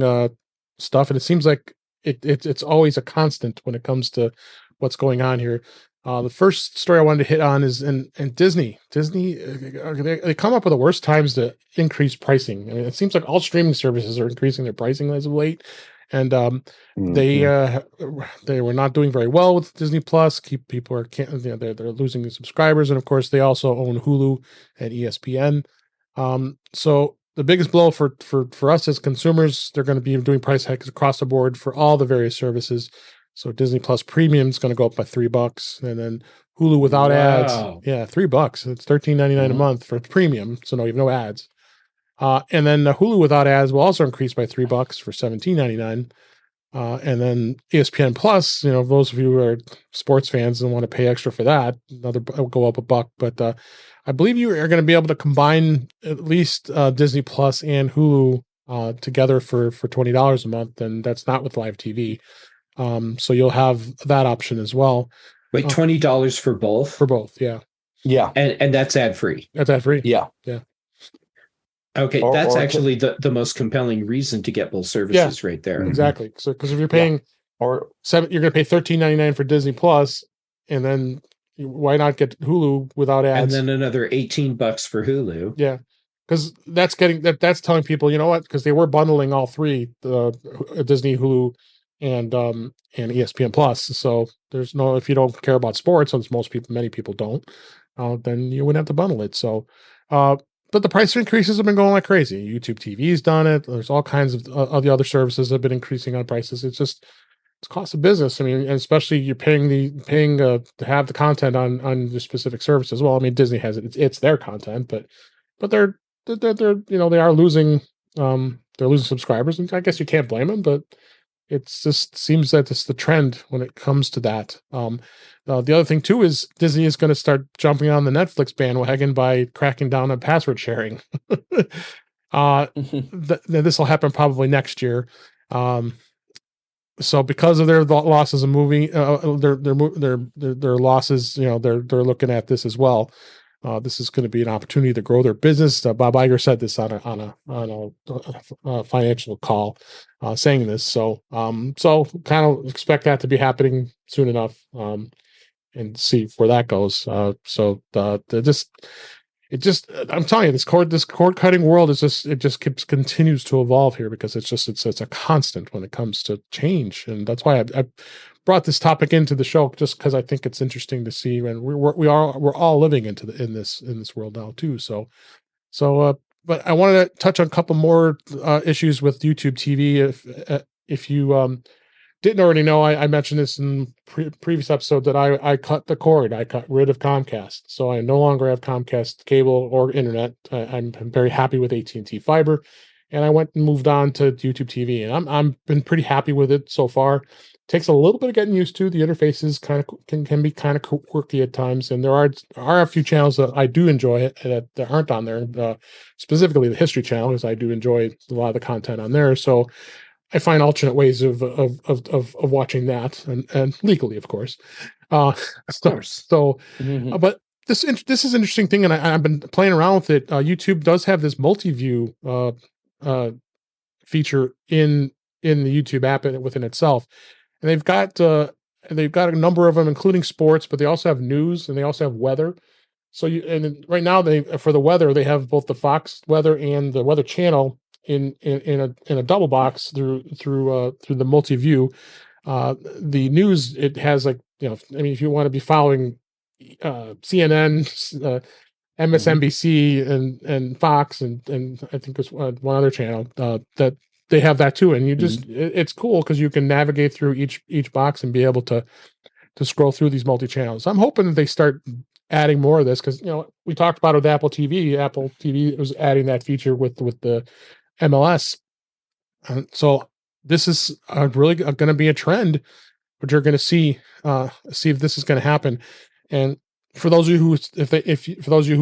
stuff, and it seems like it's always a constant when it comes to what's going on here. The first story I wanted to hit on is in Disney. They come up with the worst times to increase pricing. I mean, it seems like all streaming services are increasing their pricing as of late, and they were not doing very well with Disney Plus. They're losing the subscribers, and of course they also own Hulu and ESPN. So the biggest blow for us as consumers, they're going to be doing price hikes across the board for all the various services. So Disney Plus Premium is going to go up by $3, and then Hulu without ads, $3. It's $13.99 a month for premium. So no, you have no ads. And then Hulu without ads will also increase by $3 for $17.99. And then ESPN Plus, those of you who are sports fans and want to pay extra for that, will go up $1. But I believe you are going to be able to combine at least Disney Plus and Hulu together for $20 a month, and that's not with live TV. So you'll have that option as well. Wait, $20 for both? For both, yeah. Yeah. And that's ad-free? That's ad-free. Yeah. Yeah. Okay, that's actually the most compelling reason to get both services right there. Exactly. So because if you're paying you're going to pay $13.99 for Disney Plus, and then why not get Hulu without ads? And then another $18 for Hulu. Yeah. because that's telling people, you know what, because they were bundling all three, the Disney, Hulu, and ESPN Plus. So there's no, if you don't care about sports, as many people don't, then you wouldn't have to bundle it. So, but the price increases have been going like crazy. YouTube TV's done it. There's all kinds of the other services have been increasing on prices. It's cost of business. I mean, and especially you're paying to have the content on the specific services. Well, I mean, Disney has it; it's their content, but they're they are losing they're losing subscribers, and I guess you can't blame them. But it's just seems that it's the trend when it comes to that. The other thing too is Disney is going to start jumping on the Netflix bandwagon by cracking down on password sharing. This will happen probably next year. So because of their losses of moving, their losses, they're looking at this as well. This is going to be an opportunity to grow their business. Bob Iger said this on a financial call, saying this. So kind of expect that to be happening soon enough, and see where that goes. I'm telling you, this cord cutting world continues to evolve here, because it's a constant when it comes to change, and that's why I brought this topic into the show, just because I think it's interesting to see, and we're all living in this world now too. But I wanted to touch on a couple more issues with YouTube TV. If you didn't already know, I mentioned this in previous episode that I cut the cord. I got rid of Comcast, so I no longer have Comcast cable or internet. I'm very happy with AT&T Fiber, and I went and moved on to YouTube TV, and I'm been pretty happy with it so far. Takes a little bit of getting used to. The interfaces can be kind of quirky at times, and there are a few channels that I do enjoy that aren't on there. Specifically, the History Channel, because I do enjoy a lot of the content on there. So I find alternate ways of watching that, and legally, of course. But this is an interesting thing, and I've been playing around with it. YouTube does have this multi-view feature in the YouTube app within itself, and they've got a number of them, including sports, but they also have news, and they also have weather. So right now for the weather, they have both the Fox Weather and the Weather Channel in a double box through the multi-view. The news, it has if you want to be following CNN, MSNBC, and Fox, and I think there's one other channel that they have that too, and you just it's cool because you can navigate through each box and be able to scroll through these multi-channels. I'm hoping that they start adding more of this, because we talked about it with Apple TV. Apple TV was adding that feature with the MLS. So this is really going to be a trend, which you're going to see if this is going to happen. And for those of you who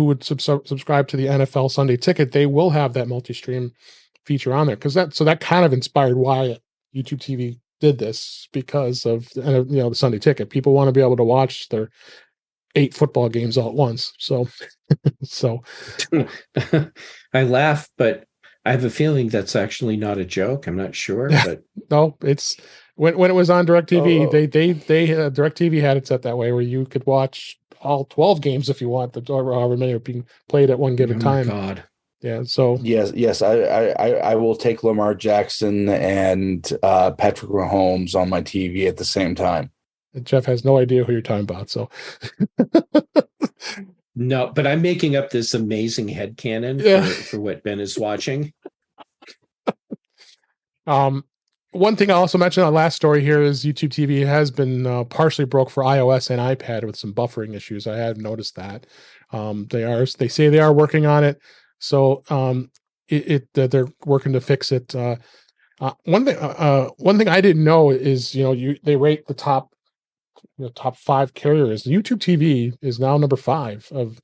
would subscribe to the NFL Sunday Ticket, they will have that multi-stream feature on there, because that kind of inspired why YouTube TV did this, because of the Sunday Ticket. People want to be able to watch their 8 football games all at once. So I laugh, but I have a feeling that's actually not a joke. I'm not sure, but no, it's when it was on DirecTV, they DirecTV had it set that way where you could watch all 12 games if you want, or however many are being played at one given time. God. Yeah. So yes, I will take Lamar Jackson and Patrick Mahomes on my TV at the same time. Jeff has no idea who you're talking about. So no, but I'm making up this amazing headcanon for what Ben is watching. One thing I also mentioned on the last story here is YouTube TV has been partially broke for iOS and iPad with some buffering issues. I have noticed that. They say they are working on it. So they're working to fix it. One thing I didn't know is they rate the top 5 carriers. YouTube TV is now number 5 of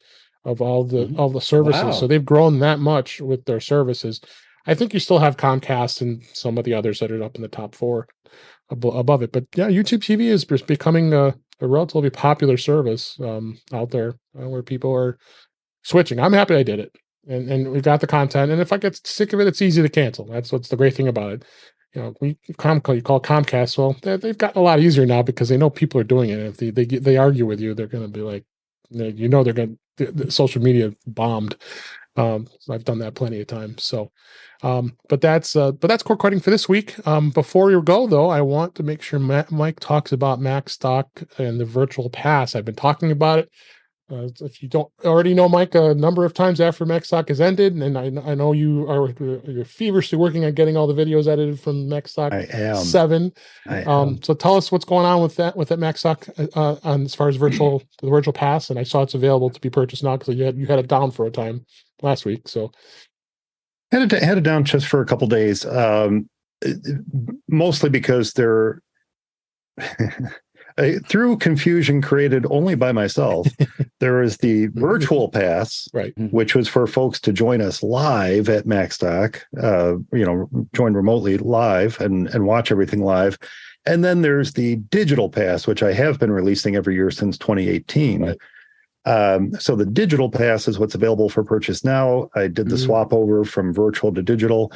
all the services. Wow. So they've grown that much with their services. I think you still have Comcast and some of the others that are up in the top 4 above it. But yeah, YouTube TV is becoming a relatively popular service out there where people are switching. I'm happy I did it. And we got the content. And if I get sick of it, it's easy to cancel. That's what's the great thing about it. You call Comcast. Well, they've gotten a lot easier now because they know people are doing it. If they argue with you, they're going to be like, they're going to social media bombed. So I've done that plenty of times. So, but that's core cutting for this week. Before we go though, I want to make sure Mike talks about MacStock and the virtual pass. I've been talking about it. If you don't already know, Mike, a number of times after MacStock has ended, and I know you're feverishly working on getting all the videos edited from MacStock 7. So tell us what's going on with that MacStock on as far as the virtual pass. And I saw it's available to be purchased now because you had it down for a time last week. So had it down just for a couple days, mostly because they're. Through confusion created only by myself, there is the virtual pass, right, which was for folks to join us live at MacStock, join remotely live and watch everything live. And then there's the digital pass, which I have been releasing every year since 2018. Right. So the digital pass is what's available for purchase now. I did the swap over from virtual to digital,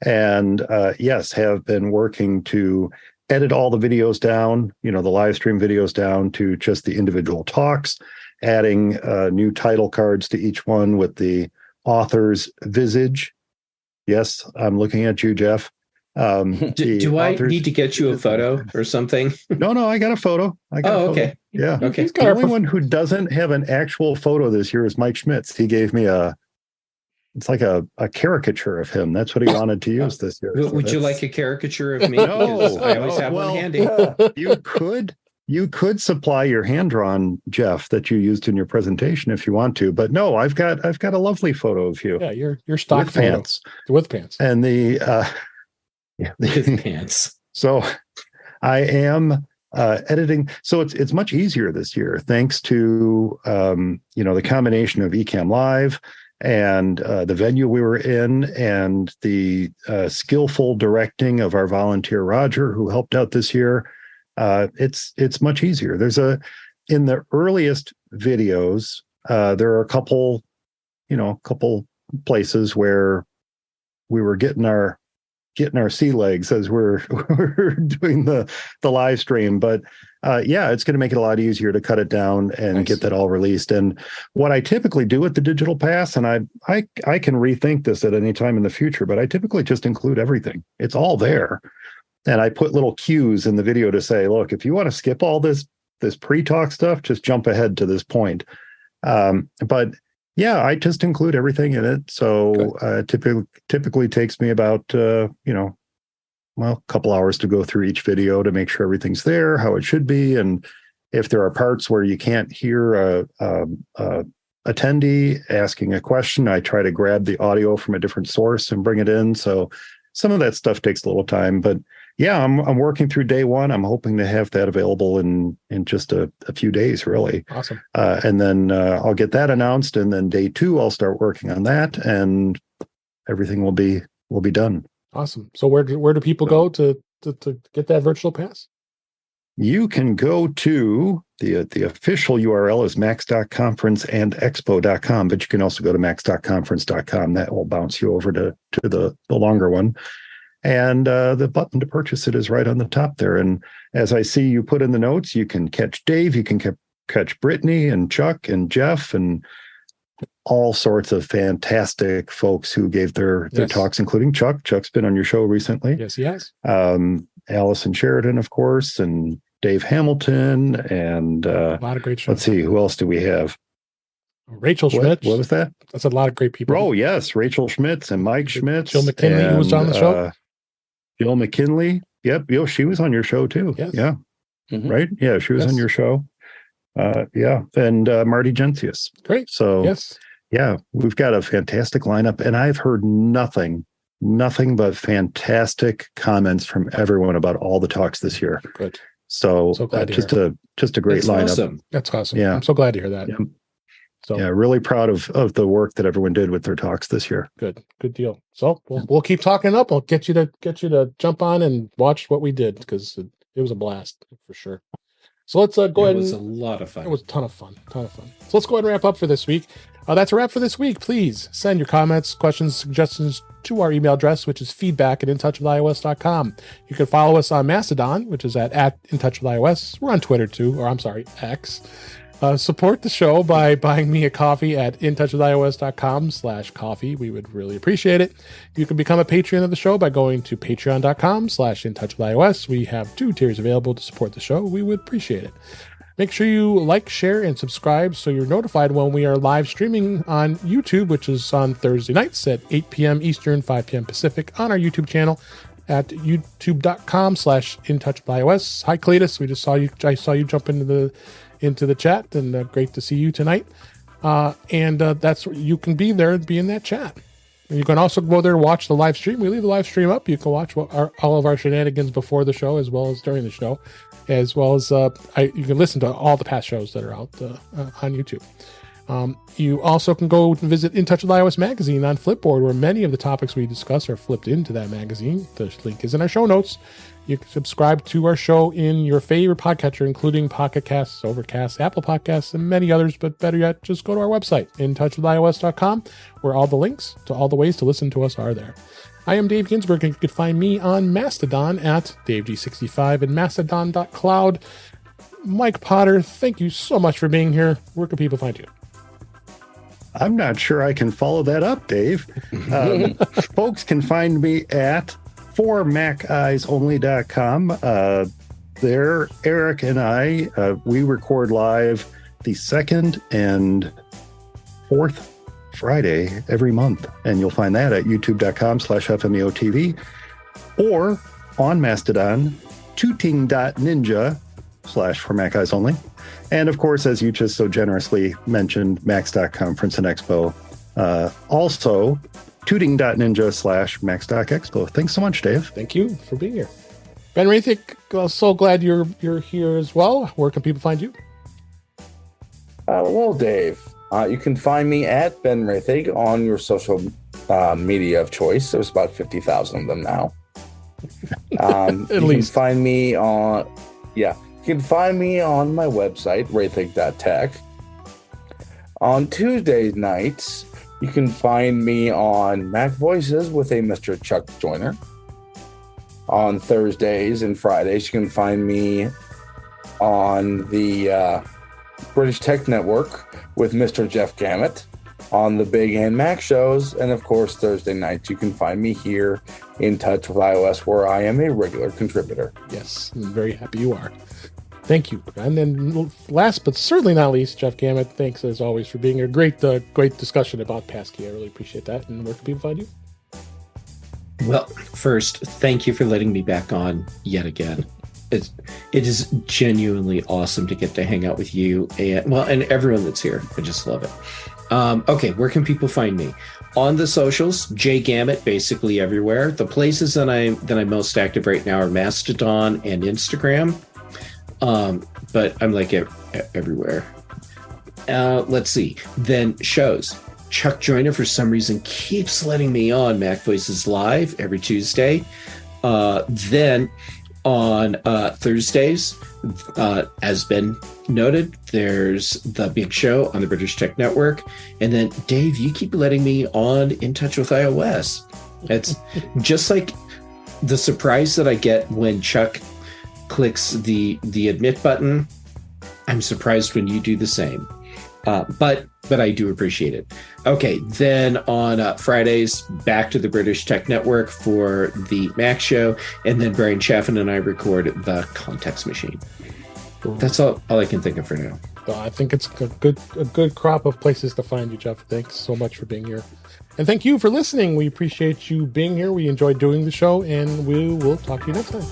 and yes, have been working to edit all the videos down, the live stream videos down to just the individual talks, adding new title cards to each one with the author's visage. Yes, I'm looking at you, Jeff. Do I need to get you a photo or something? No, I got a photo. Okay. Yeah. Okay. The only one who doesn't have an actual photo this year is Mike Schmitz. He gave me it's like a caricature of him. That's what he wanted to use this year. Would you like a caricature of me? No, I always have one handy. You could supply your hand-drawn Jeff that you used in your presentation if you want to, but no, I've got a lovely photo of you. Yeah, your stock with pants. With pants. And with pants. So I am editing. So it's much easier this year thanks to the combination of Ecamm Live and the venue we were in, and the skillful directing of our volunteer Roger, who helped out this year. It's much easier. In the earliest videos, there are a couple places where we were getting our sea legs as we're doing the live stream, but it's going to make it a lot easier to cut it down and get that all released. And what I typically do with the digital pass, and I can rethink this at any time in the future, but I typically just include everything. It's all there, and I put little cues in the video to say, look, if you want to skip all this pre-talk stuff, just jump ahead to this point. But yeah, I just include everything in it. So typically takes me about a couple hours to go through each video to make sure everything's there, how it should be. And if there are parts where you can't hear a attendee asking a question, I try to grab the audio from a different source and bring it in. So some of that stuff takes a little time, but yeah, I'm working through day one. I'm hoping to have that available in just a few days, really. Awesome. And then I'll get that announced, and then day 2 I'll start working on that, and everything will be done. Awesome. So where do people go to get that virtual pass? You can go to the official URL is macs.conferenceandexpo.com, but you can also go to macs.conference.com. That will bounce you over to the longer one. And the button to purchase it is right on the top there. And as I see you put in the notes, you can catch Dave, you can catch Brittany and Chuck and Jeff and all sorts of fantastic folks who gave their talks, including Chuck. Chuck's been on your show recently. Yes, he has. Allison Sheridan, of course, and Dave Hamilton, and a lot of great shows. Let's see, who else do we have? Rachel Schmitz. What was that? That's a lot of great people. Oh, yes. Rachel Schmitz and Mike Schmitz. Jill McKinley, who was on the show. Jill McKinley. Yep. She was on your show too. Yes. Yeah. Mm-hmm. Right. Yeah. She was on your show. Yeah. And Marty Gentius. Great. So, yeah, we've got a fantastic lineup, and I've heard nothing but fantastic comments from everyone about all the talks this year. Good. So just a great lineup. Awesome. That's awesome. Yeah. I'm so glad to hear that. Yeah. So really proud of the work that everyone did with their talks this year. Good deal. So we'll keep talking up. I'll get you to jump on and watch what we did, because it was a blast for sure. So let's go ahead. It was a lot of fun. It was a ton of fun. So let's go ahead and wrap up for this week. That's a wrap for this week. Please send your comments, questions, suggestions to our email address, which is feedback@intouchwithios.com. You can follow us on Mastodon, which is at intouchwithios. We're on Twitter too, or I'm sorry, X. Support the show by buying me a coffee at intouchwithios.com/coffee. We would really appreciate it. You can become a Patreon of the show by going to patreon.com/intouchwithios. We have 2 tiers available to support the show. We would appreciate it. Make sure you like, share, and subscribe so you're notified when we are live streaming on YouTube, which is on Thursday nights at 8 p.m. Eastern, 5 p.m. Pacific on our YouTube channel at youtube.com/intouchwithios. Hi, Cletus. I saw you jump into the chat, and great to see you tonight. That's where you can be there and be in that chat. And you can also go there and watch the live stream. We leave the live stream up. You can watch all of our shenanigans before the show as well as during the show, as well as you can listen to all the past shows that are out on YouTube. You also can go and visit In Touch with iOS magazine on Flipboard, where many of the topics we discuss are flipped into that magazine. The link is in our show notes. You can subscribe to our show in your favorite podcatcher, including Pocket Casts, Overcast, Apple Podcasts, and many others. But better yet, just go to our website, intouchwithios.com, where all the links to all the ways to listen to us are there. I am Dave Ginsburg, and you can find me on Mastodon at DaveG65 and Mastodon.cloud. Mike Potter, thank you so much for being here. Where can people find you? I'm not sure I can follow that up, Dave. Folks can find me at forMacEyesOnly.com. There, Eric and I, we record live the 2nd and 4th Friday every month. And you'll find that at youtube.com/FMEOTV or on Mastodon, tooting.ninja/forMacEyesOnly. And of course, as you just so generously mentioned, Max.Conference and Expo. Also, tooting.ninja/Max.Expo. Thanks so much, Dave. Thank you for being here. Ben Rathig, so glad you're here as well. Where can people find you? Well, Dave, you can find me at Ben Rathig on your social media of choice. There's about 50,000 of them now. At least. You can find me on, you can find me on my website, rathig.tech. On Tuesday nights, you can find me on Mac Voices with a Mr. Chuck Joyner. On Thursdays and Fridays, you can find me on the British Tech Network with Mr. Jeff Gamet on the Big and Mac shows. And of course, Thursday nights, you can find me here in Touch with iOS, where I am a regular contributor. Yes, I'm very happy you are. Thank you. And then last but certainly not least, Jeff Gamet, thanks as always for being here. Great discussion about Passkey. I really appreciate that. And where can people find you? Well, first, thank you for letting me back on yet again. It is genuinely awesome to get to hang out with you and everyone that's here. I just love it. Okay, where can people find me? On the socials, Jay Gamet, basically everywhere. The places that I'm most active right now are Mastodon and Instagram. But I'm like everywhere. Let's see. Then shows. Chuck Joyner, for some reason, keeps letting me on Mac Voices Live every Tuesday. Then on Thursdays, as been noted, there's the big show on the British Tech Network. And then, Dave, you keep letting me on In Touch with iOS. It's just like the surprise that I get when Chuck clicks the admit button. I'm surprised when you do the same. But I do appreciate it. Okay, then on Fridays, back to the British Tech Network for the Mac Show, and then Brian Chaffin and I record the Context Machine. That's all I can think of for now. I think it's a good crop of places to find you, Jeff. Thanks so much for being here. And thank you for listening. We appreciate you being here. We enjoyed doing the show, and we will talk to you next time.